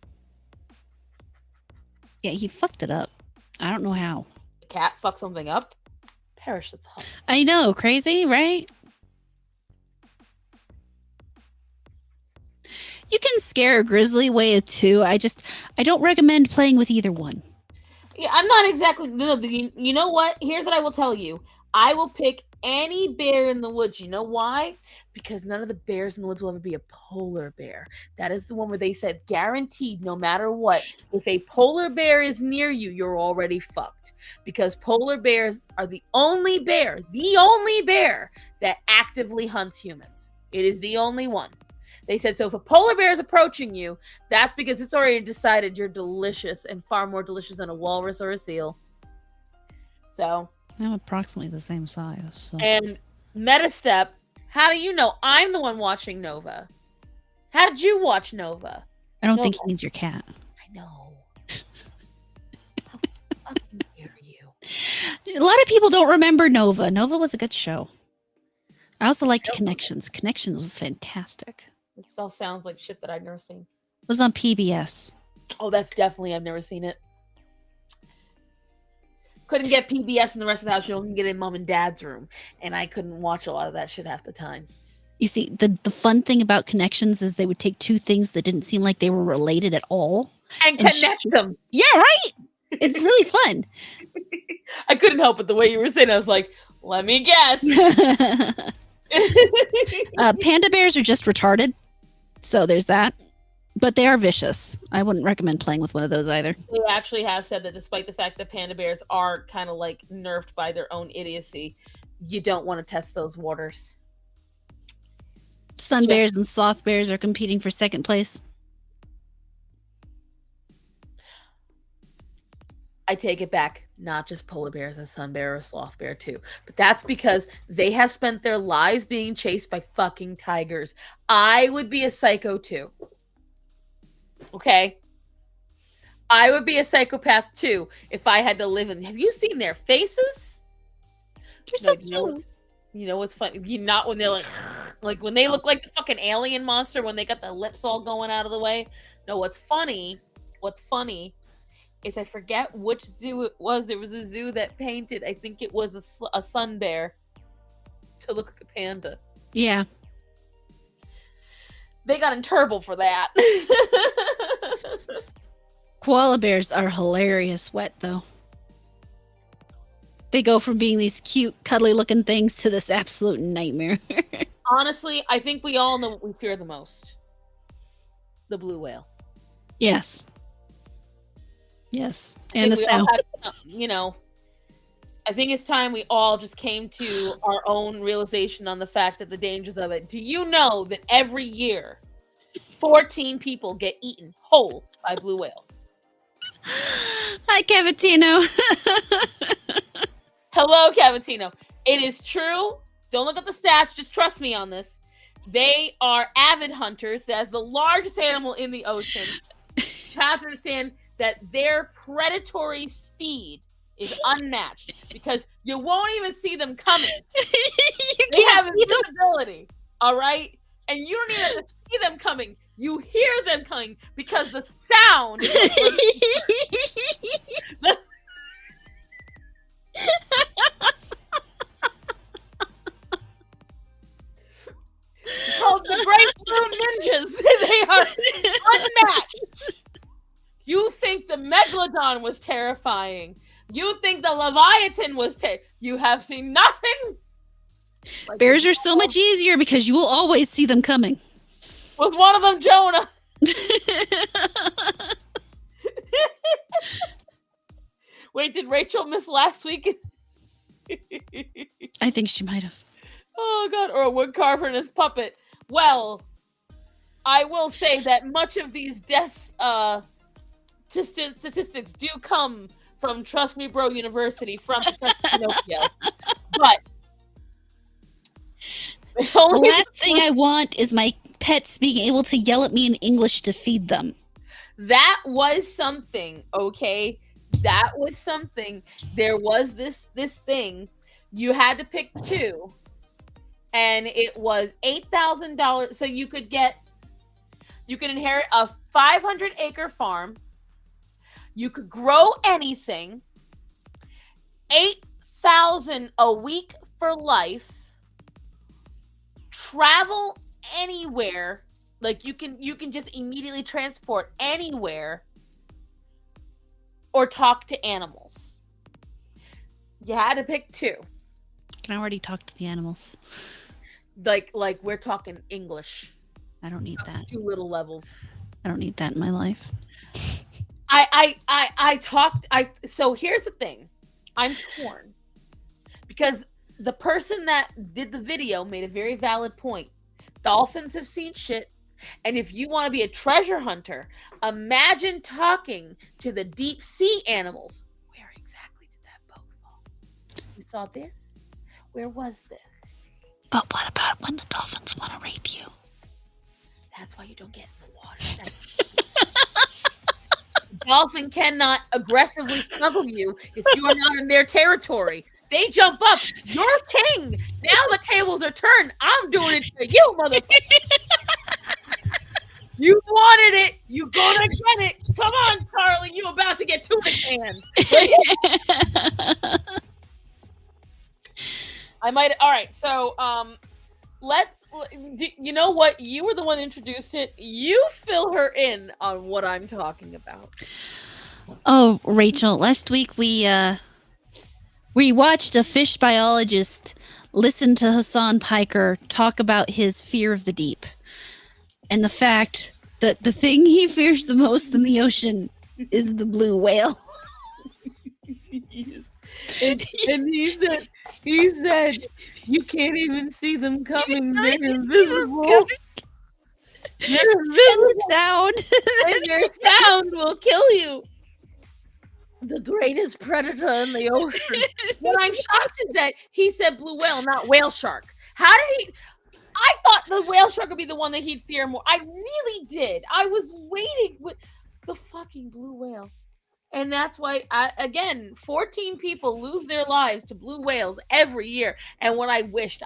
Yeah, he fucked it up. I don't know how. A cat fucked something up? Perish the thought. I know, crazy, right? You can scare a grizzly away too. I don't recommend playing with either one. Yeah, I'm not exactly. No, you know what? Here's what I will tell you. I will pick any bear in the woods. You know why? Because none of the bears in the woods will ever be a polar bear. That is the one where they said guaranteed, no matter what, if a polar bear is near you, you're already fucked. Because polar bears are the only bear that actively hunts humans. It is the only one. They said, so if a polar bear is approaching you, that's because it's already decided you're delicious and far more delicious than a walrus or a seal. So. I'm approximately the same size. So. And Metastep, how do you know? I'm the one watching Nova. How did you watch Nova? I don't think he needs your cat. I know. How fucking dare you? A lot of people don't remember Nova. Nova was a good show. I also liked Connections. Connections was fantastic. It all sounds like shit that I've never seen. It was on PBS. Oh, that's definitely, I've never seen it. Couldn't get PBS in the rest of the house. You only can get it in mom and dad's room. And I couldn't watch a lot of that shit half the time. You see, the fun thing about Connections is they would take two things that didn't seem like they were related at all. And connect them. Yeah, right? It's really fun. I couldn't help it. The way you were saying, I was like, let me guess. Panda bears are just retarded. So there's that. But they are vicious. I wouldn't recommend playing with one of those either. They actually have said that despite the fact that panda bears are kind of like nerfed by their own idiocy, you don't want to test those waters. Sun bears and sloth bears are competing for second place. I take it back. Not just polar bears, a sun bear or a sloth bear too. But that's because they have spent their lives being chased by fucking tigers. I would be a psycho too. Okay? I would be a psychopath too if I had to live in. Have you seen their faces? You're so Like, cute. you know what's funny? You not when they're like when they look like the fucking alien monster when they got the lips all going out of the way. No, what's funny is I forget which zoo it was. There was a zoo that painted, I think it was a sun bear to look like a panda. Yeah. They got in trouble for that. Koala bears are hilarious wet, though. They go from being these cute, cuddly-looking things to this absolute nightmare. Honestly, I think we all know what we fear the most. The blue whale. Yes. Yes. And the sound. I think it's time we all just came to our own realization on the fact that the dangers of it. Do you know that every year 14 people get eaten whole by blue whales? Hi, Cavatino. Hello, Cavatino. It is true. Don't look at the stats. Just trust me on this. They are avid hunters. As the largest animal in the ocean, you have to understand that their predatory speed is unmatched because you won't even see them coming. They have invisibility, all right? And you don't even have to see them coming. You hear them coming because the sound is called the Great Blue Ninjas. They are unmatched. You think the Megalodon was terrifying. You think the Leviathan was you have seen nothing. Like bears are so much easier because you will always see them coming. Was one of them Jonah? Wait, did Rachel miss last week? I think she might have. Oh, God. Or a woodcarver and his puppet. Well, I will say that much of these death statistics do come from Trust Me Bro University, from Professor Pinocchio. But the last thing I want is my pets being able to yell at me in English to feed them. That was something, okay? That was something. There was this thing. You had to pick two. And it was $8,000. So you could inherit a 500-acre farm. You could grow anything. $8,000 a week for life. Travel anywhere. Like you can just immediately transport anywhere. Or talk to animals. You had to pick two. Can I already talk to the animals? Like we're talking English. I don't need that. 2 little levels. I don't need that in my life. So here's the thing. I'm torn. Because the person that did the video made a very valid point. Dolphins have seen shit. And if you want to be a treasure hunter, imagine talking to the deep sea animals. Where exactly did that boat fall? You saw this? Where was this? But what about when the dolphins want to rape you? That's why you don't get in the water. Dolphin cannot aggressively snuggle you if you are not in their territory. They jump up. You're king. Now the tables are turned. I'm doing it for you, motherfucker. You wanted it. You gonna get it. Come on, Carly. You about to get tuna canned. I might. All right. So, you know what? You were the one who introduced it. You fill her in on what I'm talking about. Oh, Rachel, last week we watched a fish biologist listen to Hassan Piker talk about his fear of the deep. And the fact that the thing he fears the most in the ocean is the blue whale. and he said, you can't even see them coming. They're invisible. They're invisible. And and their sound will kill you. The greatest predator in the ocean. What I'm shocked is that he said blue whale, not whale shark. How did he? I thought the whale shark would be the one that he'd fear more. I really did. I was waiting with the fucking blue whale. And that's why, again, 14 people lose their lives to blue whales every year. And what I wished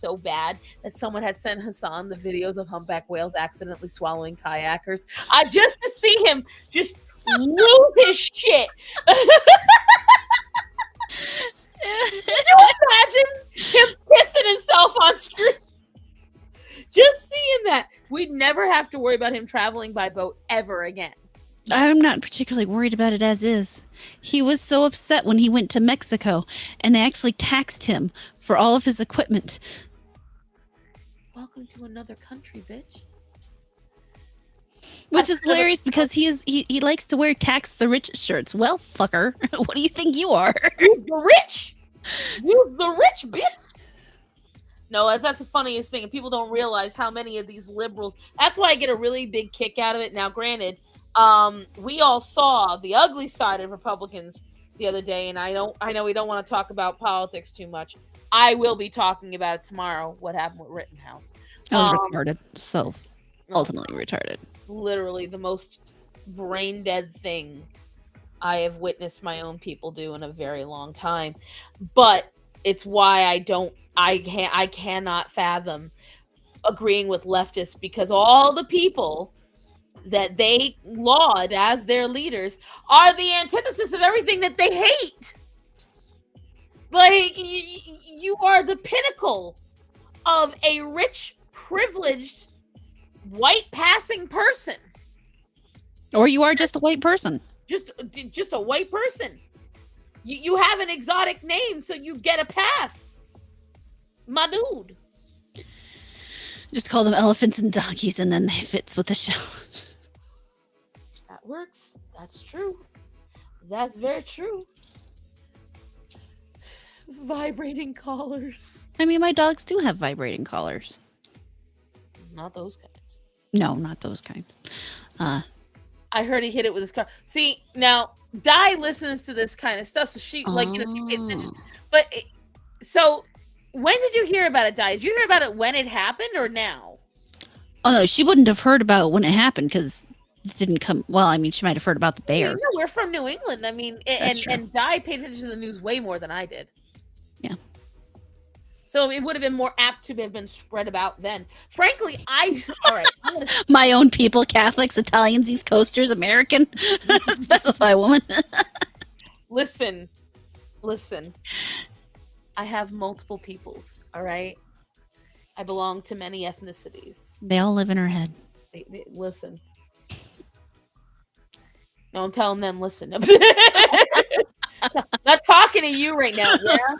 so bad that someone had sent Hassan the videos of humpback whales accidentally swallowing kayakers. Just to see him just lose his shit. Can you imagine him pissing himself on screen? Just seeing that. We'd never have to worry about him traveling by boat ever again. I'm not particularly worried about it as is. He was so upset when he went to Mexico, and they actually taxed him for all of his equipment. Welcome to another country, bitch. Which is hilarious because he likes to wear tax the rich shirts. Well, fucker, what do you think you are? Use the rich. Use the rich, bitch. No, that's the funniest thing. And people don't realize how many of these liberals. That's why I get a really big kick out of it. Now, granted, we all saw the ugly side of Republicans the other day, and I know we don't want to talk about politics too much. I will be talking about it tomorrow. What happened with Rittenhouse? I was retarded. So ultimately retarded. Literally the most brain dead thing I have witnessed my own people do in a very long time. But it's why I cannot fathom agreeing with leftists, because all the people that they laud as their leaders are the antithesis of everything that they hate. Like, you are the pinnacle of a rich, privileged, white passing person. Or you are just a white person. Just a white person. You have an exotic name, so you get a pass. My dude. Just call them elephants and donkeys, and then they fits with the show. That works. That's true. That's very true. Vibrating collars. I mean, my dogs do have vibrating collars. Not those kinds. No, not those kinds. I heard he hit it with his car. See, now Di listens to this kind of stuff, so she she pays attention. But so, when did you hear about it, Di? Did you hear about it when it happened or now? Oh no, she wouldn't have heard about it when it happened because it didn't come. Well, I mean, she might have heard about the bear. Yeah, we're from New England. I mean, and Di paid attention to the news way more than I did. Yeah. So it would have been more apt to have been spread about then. Frankly, all right. My own people, Catholics, Italians, East Coasters, American. Specify, woman. Listen. I have multiple peoples, all right? I belong to many ethnicities. They all live in her head. Listen. No, I'm telling them, listen. Not talking to you right now, yeah?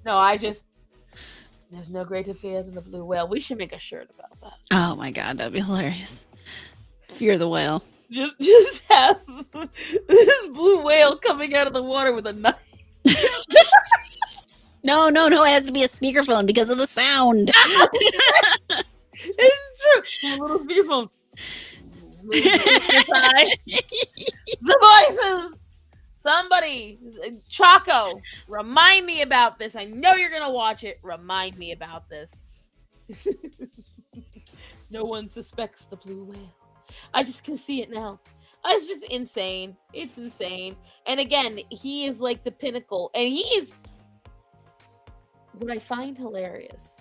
No, there's no greater fear than the blue whale. We should make a shirt about that. Oh my god, that'd be hilarious. Fear the whale. Just have this blue whale coming out of the water with a knife. No, it has to be a speakerphone because of the sound. It's true. A little speakerphone. The voices. Somebody, Chaco, remind me about this. I know you're gonna watch it. Remind me about this. No one suspects the blue whale. I just can see it now. It's just insane. It's insane. And again, he is like the pinnacle. And he is what I find hilarious.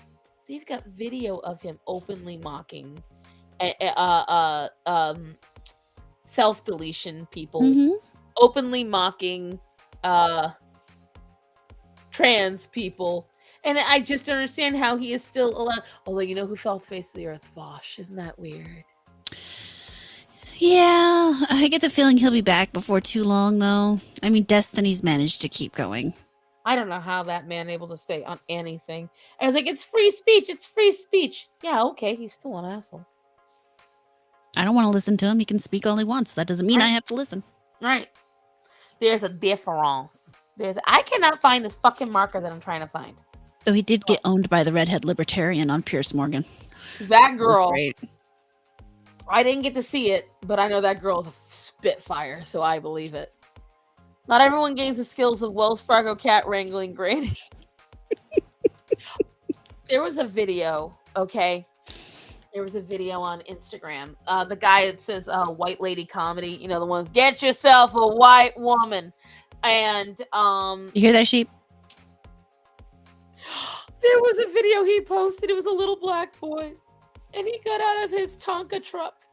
They've got video of him openly mocking self-deletion people. Mm-hmm. Openly mocking trans people. And I just don't understand how he is still allowed. Although, you know who fell off the face of the earth? Vosh. Isn't that weird? Yeah, I get the feeling he'll be back before too long, though. I mean, Destiny's managed to keep going. I don't know how that man able to stay on anything. I was like, it's free speech. It's free speech. Yeah, okay. He's still an asshole. I don't want to listen to him. He can speak only once. That doesn't mean I have to listen. Right. There's a difference. I cannot find this fucking marker that I'm trying to find. Oh, he did get owned by the redhead libertarian on Pierce Morgan. That girl. Great. I didn't get to see it, but I know that girl's a spitfire, so I believe it. Not everyone gains the skills of Wells Fargo cat wrangling granny. There was a video, okay? There was a video on Instagram. The guy that says white lady comedy, you know, the ones, get yourself a white woman. And You hear that, sheep? there was a video he posted. It was a little black boy. And he got out of his Tonka truck.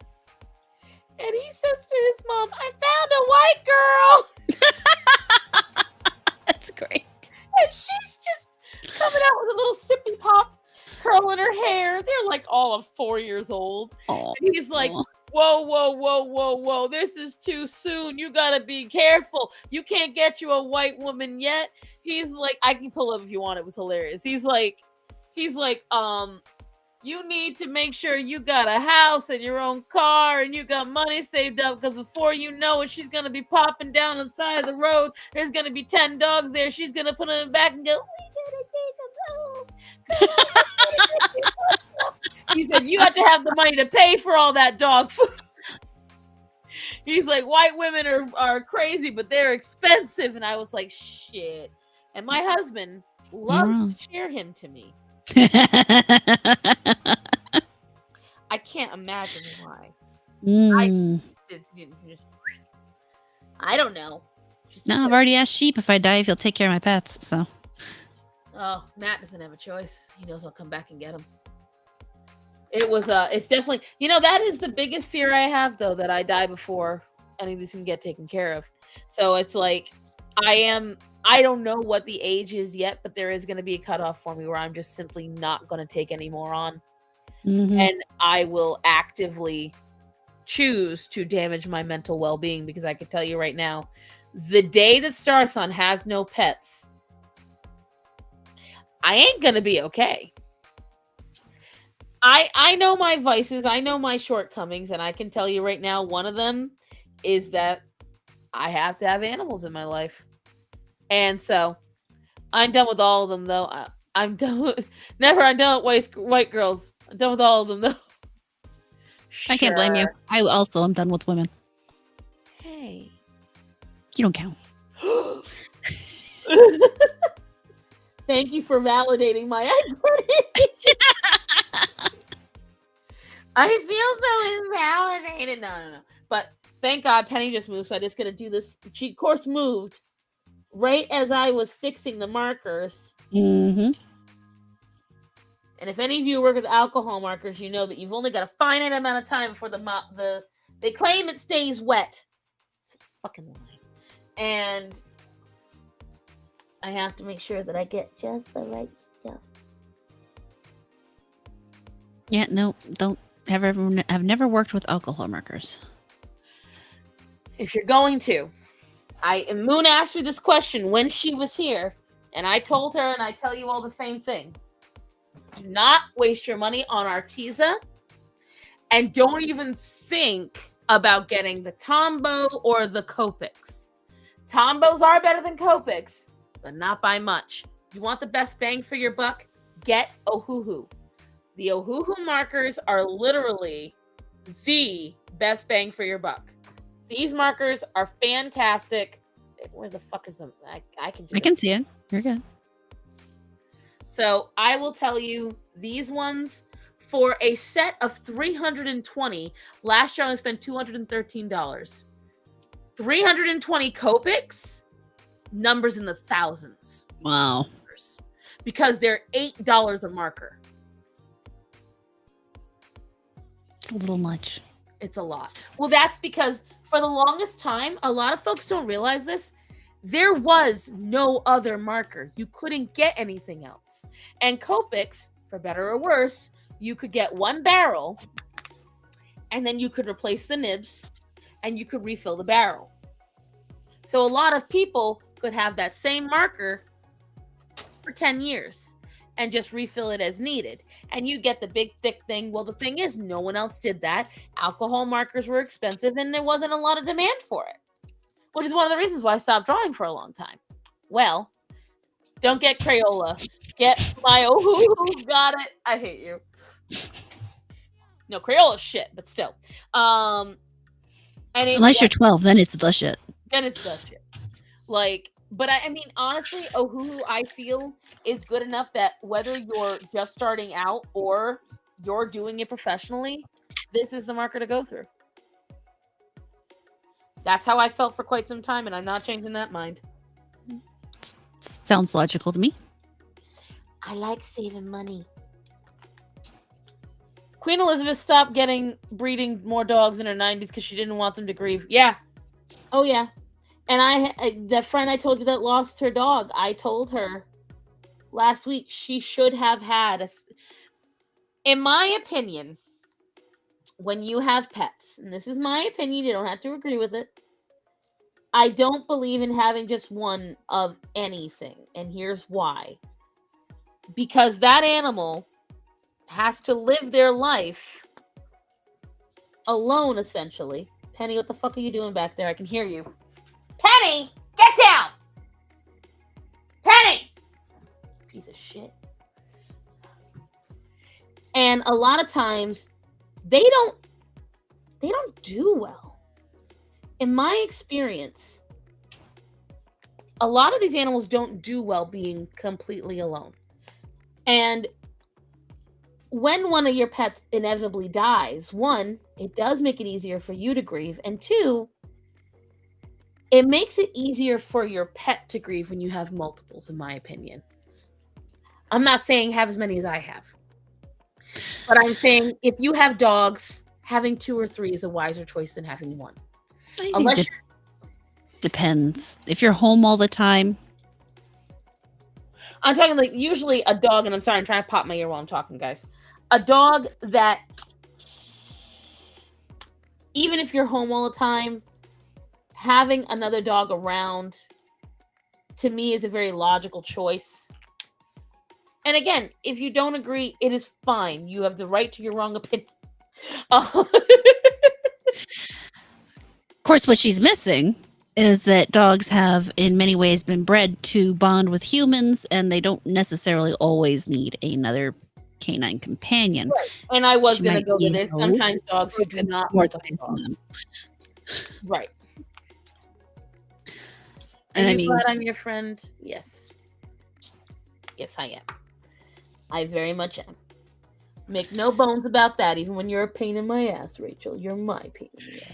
And he says to his mom, I found a white girl. That's great. And she's just coming out with a little sippy pop, curling her hair. They're like all of 4 years old. Oh. And he's like, whoa, whoa, whoa, whoa, whoa. This is too soon. You got to be careful. You can't get you a white woman yet. He's like, I can pull up if you want. It was hilarious. He's like, you need to make sure you got a house and your own car and you got money saved up, because before you know it, she's going to be popping down on the side of the road. There's going to be 10 dogs there. She's going to put them back and go, we got to take them home. He said, you have to have the money to pay for all that dog food. He's like, white women are crazy, but they're expensive. And I was like, shit. And my husband loved to share him to me. I can't imagine why. I don't know. No, I've already asked Sheep if I die if he'll take care of my pets. So. Oh, Matt doesn't have a choice. He knows I'll come back and get him. It's definitely, that is the biggest fear I have, though, that I die before any of these can get taken care of. So it's like, I don't know what the age is yet, but there is going to be a cutoff for me where I'm just simply not going to take any more on. Mm-hmm. And I will actively choose to damage my mental well-being, because I can tell you right now, the day that Star Son has no pets, I ain't going to be okay. I know my vices, I know my shortcomings, and I can tell you right now, one of them is that I have to have animals in my life. And so I'm done with all of them, though. I'm done with white girls. I'm done with all of them, though. Sure. I can't blame you. I also am done with women. Hey. You don't count. Thank you for validating my equity. I feel so invalidated. No. But thank God Penny just moved, so I just got to do this. She, of course, moved right as I was fixing the markers. Mm-hmm. And if any of you work with alcohol markers, you know that you've only got a finite amount of time before they claim it stays wet. It's a fucking lie. And I have to make sure that I get just the right stuff. Yeah, no, don't. I've never worked with alcohol markers. If you're going to, Moon asked me this question when she was here, and I told her, and I tell you all the same thing. Do not waste your money on Arteza, and don't even think about getting the Tombow or the Copics. Tombows are better than Copics, but not by much. You want the best bang for your buck? Get Ohuhu. The Ohuhu markers are literally the best bang for your buck. These markers are fantastic. Where the fuck is them? I can do it. I can see it. You're good. So I will tell you, these ones, for a set of 320, last year I only spent $213. 320 Copics, numbers in the thousands. Wow. Because they're $8 a marker. It's a little much. It's a lot. Well, that's because for the longest time, a lot of folks don't realize this, there was no other marker. You couldn't get anything else. And Copics, for better or worse, you could get one barrel, and then you could replace the nibs, and you could refill the barrel. So a lot of people could have that same marker for 10 years and just refill it as needed. And you get the big, thick thing. Well, the thing is, no one else did that. Alcohol markers were expensive, and there wasn't a lot of demand for it, which is one of the reasons why I stopped drawing for a long time. Well, don't get Crayola. Get my Ohuhu. Got it. I hate you. No, Crayola shit, but still. And Unless you're 12, then it's the shit. Then it's the shit. Like, but I mean, honestly, Ohuhu, I feel is good enough that whether you're just starting out or you're doing it professionally, this is the marker to go through. That's how I felt for quite some time, and I'm not changing that mind. Sounds logical to me. I like saving money. Queen Elizabeth stopped breeding more dogs in her 90s because she didn't want them to grieve. Yeah. Oh, yeah. And the friend I told you that lost her dog, I told her last week she should have had in my opinion, when you have pets, and this is my opinion, you don't have to agree with it, I don't believe in having just one of anything. And here's why. Because that animal has to live their life alone, essentially. Penny, what the fuck are you doing back there? I can hear you. Penny, get down! Penny! Piece of shit. And a lot of times, they don't do well. In my experience, a lot of these animals don't do well being completely alone. And when one of your pets inevitably dies, one, it does make it easier for you to grieve, and two, it makes it easier for your pet to grieve when you have multiples, in my opinion. I'm not saying have as many as I have, but I'm saying if you have dogs, having 2 or 3 is a wiser choice than having one. Unless depends. If you're home all the time. I'm talking like usually a dog, and I'm sorry, I'm trying to pop my ear while I'm talking, guys. A dog that, even if you're home all the time, having another dog around, to me, is a very logical choice. And again, if you don't agree, it is fine. You have the right to your wrong opinion. Of course, what she's missing is that dogs have, in many ways, been bred to bond with humans, and they don't necessarily always need another canine companion. Right. And I was going to go to this. Sometimes dogs who do not want dogs. Right. And I mean, glad I'm your friend? Yes. Yes, I am. I very much am. Make no bones about that, even when you're a pain in my ass, Rachel. You're my pain in the ass.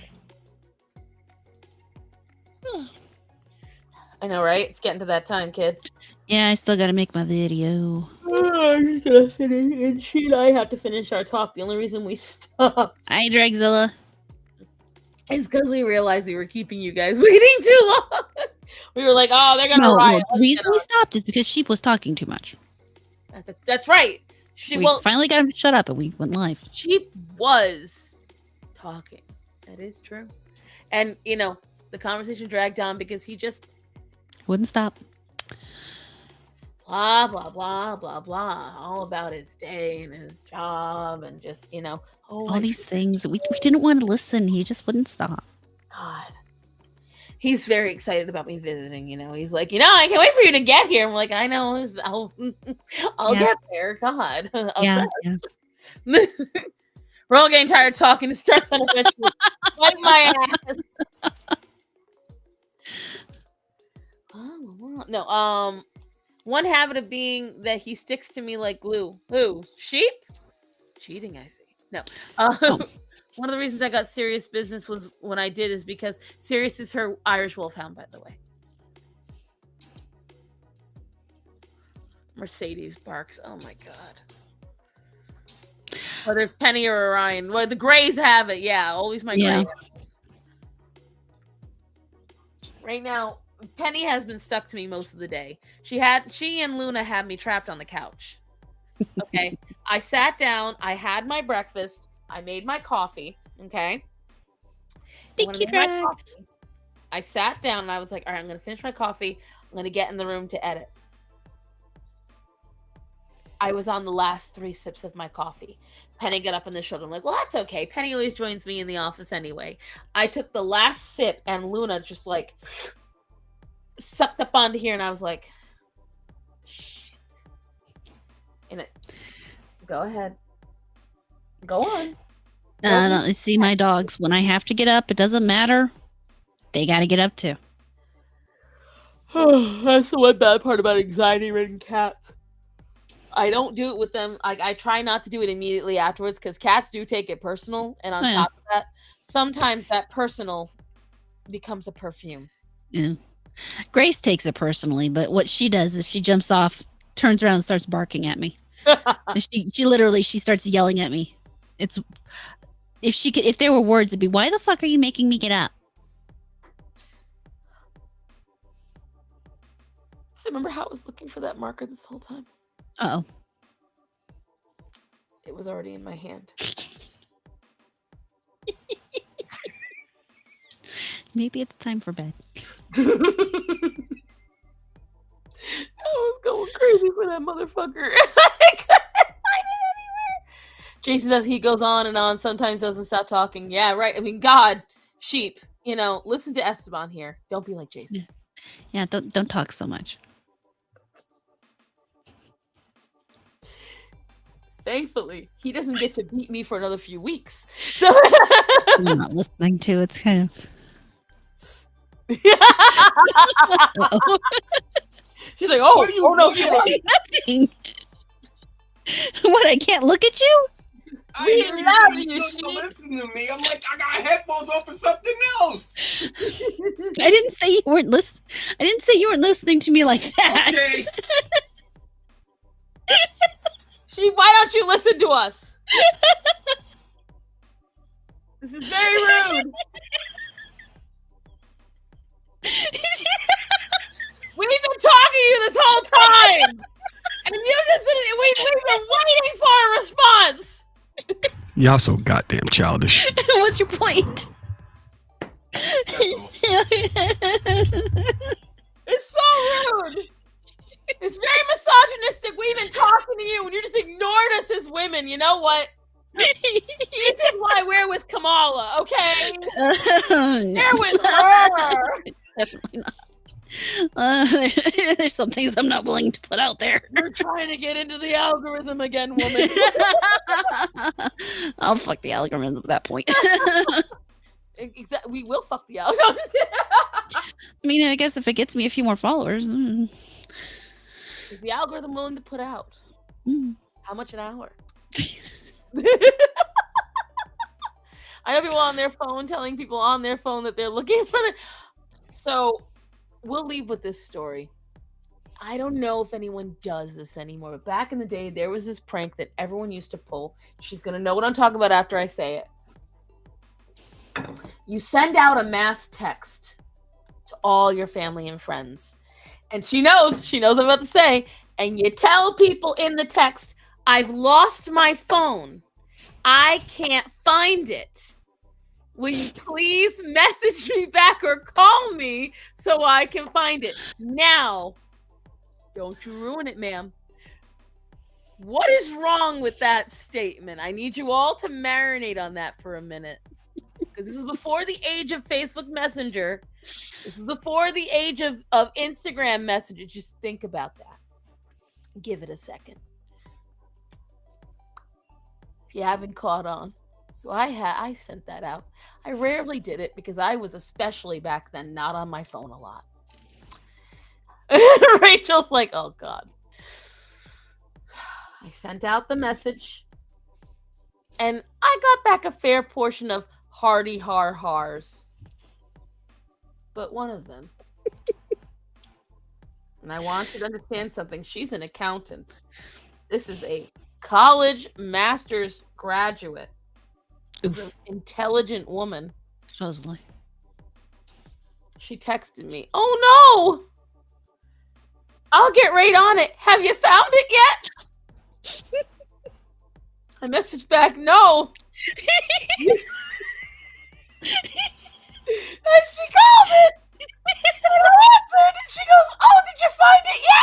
I know, right? It's getting to that time, kid. Yeah, I still gotta make my video. I'm just gonna finish, and she and I have to finish our talk. The only reason we stopped. Hi, Dragzilla. Is because we realized we were keeping you guys waiting too long. We were like, oh, they're gonna riot. No, the reason we stopped is because Sheep was talking too much. That's right. We finally got him to shut up, and we went live. Sheep was talking. That is true. And, the conversation dragged on because he just wouldn't stop. Blah, blah, blah, blah, blah. All about his day and his job and just, all these things. We didn't want to listen. He just wouldn't stop. God. He's very excited about me visiting, He's like, I can't wait for you to get here. I'm like, I know. I'll get there. God. Yeah. We're all getting tired of talking. It starts on eventually. Wipe my ass. No, one habit of being that he sticks to me like glue. Who? Sheep? Cheating, I see. No. One of the reasons I got Serious Business was when I did is because Serious is her Irish Wolfhound, by the way. Mercedes barks. Oh my god. Whether it's Penny or Orion. Well, the Greys have it. Yeah, always my Grey. Right now, Penny has been stuck to me most of the day. She and Luna had me trapped on the couch. Okay. I sat down. I had my breakfast. I made my coffee. Okay. Thank you, Drag. I sat down and I was like, all right, I'm going to finish my coffee. I'm going to get in the room to edit. I was on the last 3 sips of my coffee. Penny got up on the shoulder. I'm like, well, that's okay. Penny always joins me in the office anyway. I took the last sip and Luna just like sucked up onto here, and I was like, shit. And go ahead. Go on. No, see, my dogs, when I have to get up, it doesn't matter. They got to get up too. That's the one bad part about anxiety-ridden cats. I don't do it with them. I try not to do it immediately afterwards because cats do take it personal. And on top of that, sometimes that personal becomes a perfume. Yeah. Grace takes it personally, but what she does is she jumps off, turns around, and starts barking at me. And she literally starts yelling at me. It's if there were words, it'd be, why the fuck are you making me get up? So remember how I was looking for that marker this whole time? Uh-oh. It was already in my hand. Maybe it's time for bed. I was going crazy for that motherfucker. I couldn't find it anywhere. Jason says he goes on and on, sometimes doesn't stop talking. Yeah, right. I mean, God, sheep, listen to Esteban here. Don't be like Jason. Yeah, don't talk so much. Thankfully, he doesn't get to beat me for another few weeks. So I'm not listening to it's kind of. She's like, oh no, nothing. What? I can't look at you. I hear you still listen to me. I'm like, I got headphones on for something else. I didn't say you weren't listening. I didn't say you weren't listening to me like that. Okay. Why don't you listen to us? This is very rude. We've been talking to you this whole time, and you just didn't. We've been waiting for a response. Y'all so goddamn childish. What's your point? It's so rude. It's very misogynistic. We've been talking to you, and you just ignored us as women. You know what? This is why we're with Kamala, okay? No. We're with her. Definitely not. There's some things I'm not willing to put out there. We're trying to get into the algorithm again, woman. I'll fuck the algorithm at that point. Exactly. We will fuck the algorithm. I mean, I guess if it gets me a few more followers. Is the algorithm willing to put out? How much an hour? I know people on their phone telling people on their phone that they're looking for it. So we'll leave with this story. I don't know if anyone does this anymore, but back in the day, there was this prank that everyone used to pull. She's going to know what I'm talking about after I say it. You send out a mass text to all your family and friends. And she knows what I'm about to say. And you tell people in the text, I've lost my phone. I can't find it. Will you please message me back or call me so I can find it? Now, don't you ruin it, ma'am. What is wrong with that statement? I need you all to marinate on that for a minute. Because this is before the age of Facebook Messenger. This is before the age of Instagram messages. Just think about that. Give it a second. If you haven't caught on. So I sent that out. I rarely did it because I was, especially back then, not on my phone a lot. Rachel's like, oh God. I sent out the message. And I got back a fair portion of hearty har-hars. But one of them. And I want you to understand something. She's an accountant. This is a college master's graduate. She's an intelligent woman. Supposedly. She texted me, oh no! I'll get right on it. Have you found it yet? I messaged back, no. And she called it. And I answered, and she goes, oh, did you find it yet?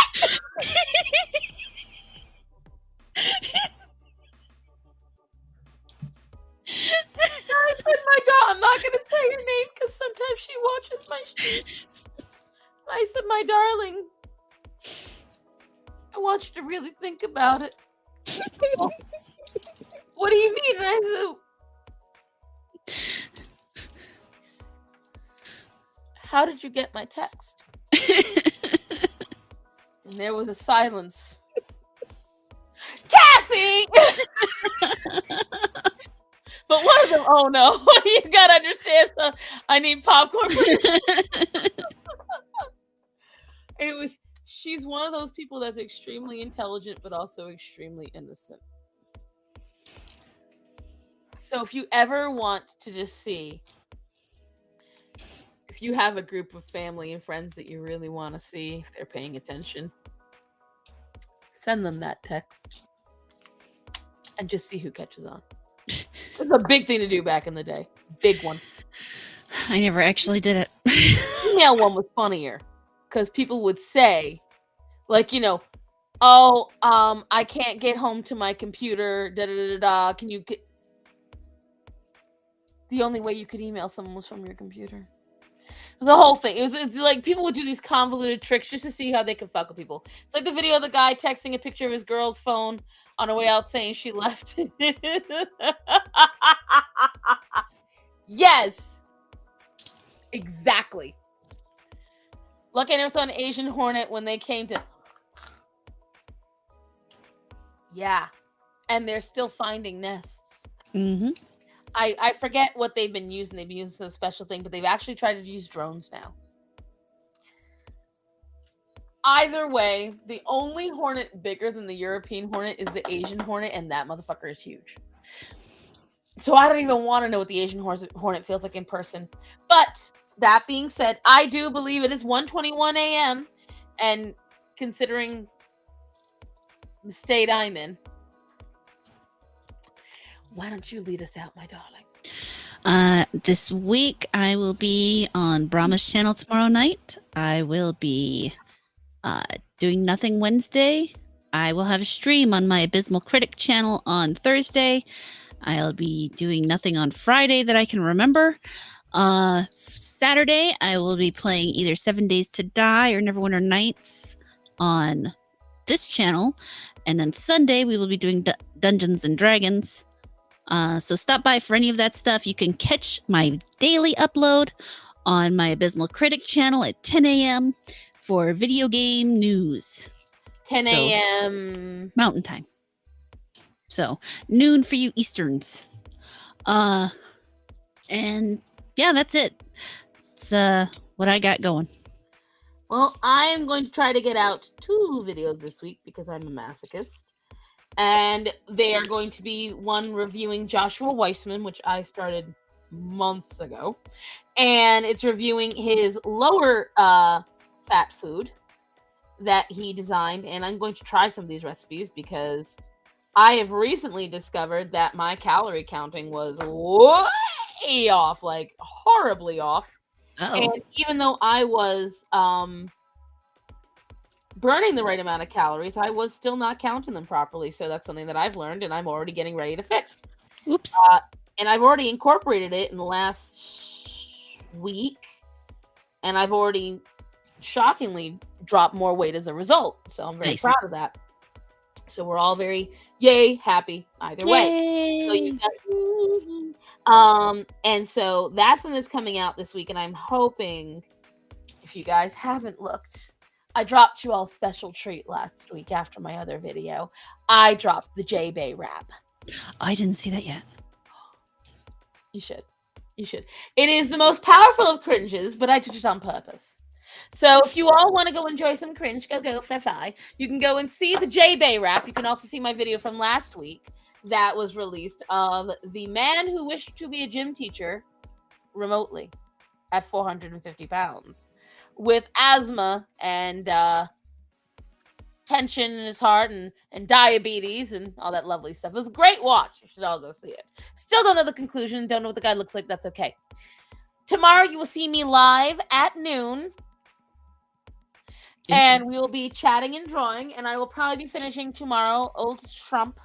I said, my daughter, I'm not going to say your name because sometimes she watches my stream. I said, my darling, I want you to really think about it. Well, what do you mean? And I said, How did you get my text? And there was a silence. Cassie! But one of them, oh no, you gotta understand, so I need popcorn. She's one of those people that's extremely intelligent, but also extremely innocent. So if you ever want to just see, if you have a group of family and friends that you really want to see, if they're paying attention, send them that text and just see who catches on. It was a big thing to do back in the day. Big one. I never actually did it. Email one was funnier because people would say, like, oh, I can't get home to my computer, da da da da. Can you get? The only way you could email someone was from your computer. It was the whole thing. It's like people would do these convoluted tricks just to see how they could fuck with people. It's like the video of the guy texting a picture of his girl's phone on her way out saying she left. Yes. Exactly. Lucky I never saw an Asian hornet when they came to... Yeah. And they're still finding nests. Mm-hmm. I forget what they've been using. They've been using some special thing, but they've actually tried to use drones now. Either way, the only hornet bigger than the European hornet is the Asian hornet, and that motherfucker is huge. So I don't even want to know what the Asian hornet feels like in person. But that being said, I do believe it is 1:21 a.m. And considering the state I'm in, why don't you lead us out, my darling? This week I will be on Brahma's channel tomorrow night. I will be doing nothing Wednesday. I will have a stream on my Abysmal Critic channel on Thursday. I'll be doing nothing on Friday that I can remember. Saturday I will be playing either 7 Days to Die or Neverwinter Nights on this channel. And then Sunday we will be doing Dungeons and Dragons. So stop by for any of that stuff. You can catch my daily upload on my Abysmal Critic channel at 10 a.m. for video game news. 10 a.m. Mountain time. So noon for you Easterns. And yeah, that's it. It's what I got going. Well, I am going to try to get out 2 videos this week because I'm a masochist. And they are going to be one reviewing Joshua Weissman, which I started months ago. And it's reviewing his lower fat food that he designed. And I'm going to try some of these recipes because I have recently discovered that my calorie counting was way off, like horribly off. Uh-oh. And even though I was burning the right amount of calories, I was still not counting them properly. So that's something that I've learned and I'm already getting ready to fix. Oops. And I've already incorporated it in the last week. And I've already shockingly dropped more weight as a result. So I'm very proud of that. So we're all very happy either way. So you got, and so that's when it's coming out this week. And I'm hoping, if you guys haven't looked, I dropped you all a special treat last week after my other video. I dropped the J-Bay wrap. I didn't see that yet. You should. You should. It is the most powerful of cringes, but I did it on purpose. So if you all want to go enjoy some cringe, go, fly. You can go and see the J-Bay wrap. You can also see my video from last week that was released of the man who wished to be a gym teacher remotely at 450 pounds. With asthma and tension in his heart and diabetes and all that lovely stuff. It was a great watch. You should all go see it. Still don't know the conclusion. Don't know what the guy looks like. That's okay. Tomorrow you will see me live at noon. And we will be chatting and drawing. And I will probably be finishing tomorrow Old Trump.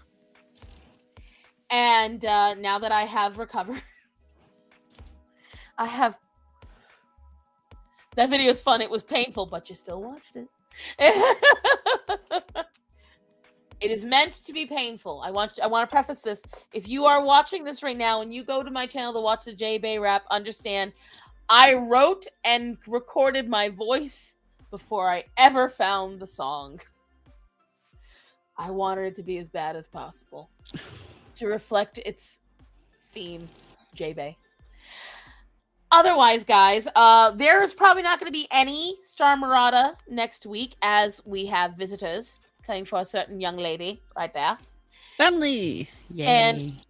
And now that I have recovered, I have... That video is fun. It was painful, but you still watched it. It is meant to be painful. I want to preface this. If you are watching this right now and you go to my channel to watch the J Bay rap, understand I wrote and recorded my voice before I ever found the song. I wanted it to be as bad as possible to reflect its theme, J Bay. Otherwise, guys, there's probably not going to be any StarMorata next week as we have visitors coming for a certain young lady right there. Family. Yay. And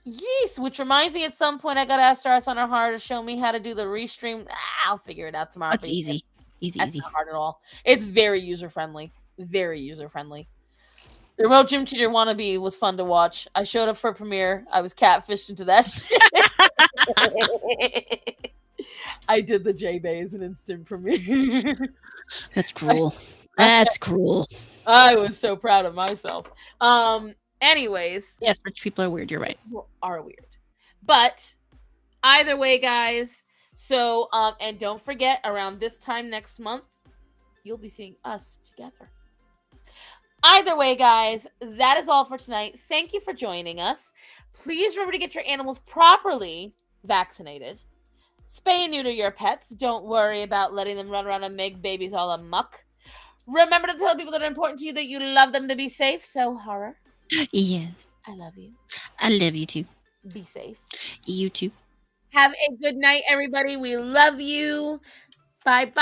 yes, which reminds me at some point I got to ask Stars on her heart to show me how to do the restream. I'll figure it out tomorrow. That's easy. That's not hard at all. It's very user-friendly. Very user-friendly. The Remote Gym Teacher Wannabe was fun to watch. I showed up for premiere. I was catfished into that shit. I did the J-Bay as an instant premiere. That's cruel. That's cruel. I was so proud of myself. Anyways. Yes, rich people are weird. You're right. Are weird. But either way, guys. So, and don't forget, around this time next month, you'll be seeing us together. Either way, guys, that is all for tonight. Thank you for joining us. Please remember to get your animals properly vaccinated. Spay and neuter your pets. Don't worry about letting them run around and make babies all amuck. Remember to tell people that are important to you that you love them to be safe. So, Horror. Yes. I love you. I love you too. Be safe. You too. Have a good night, everybody. We love you. Bye-bye.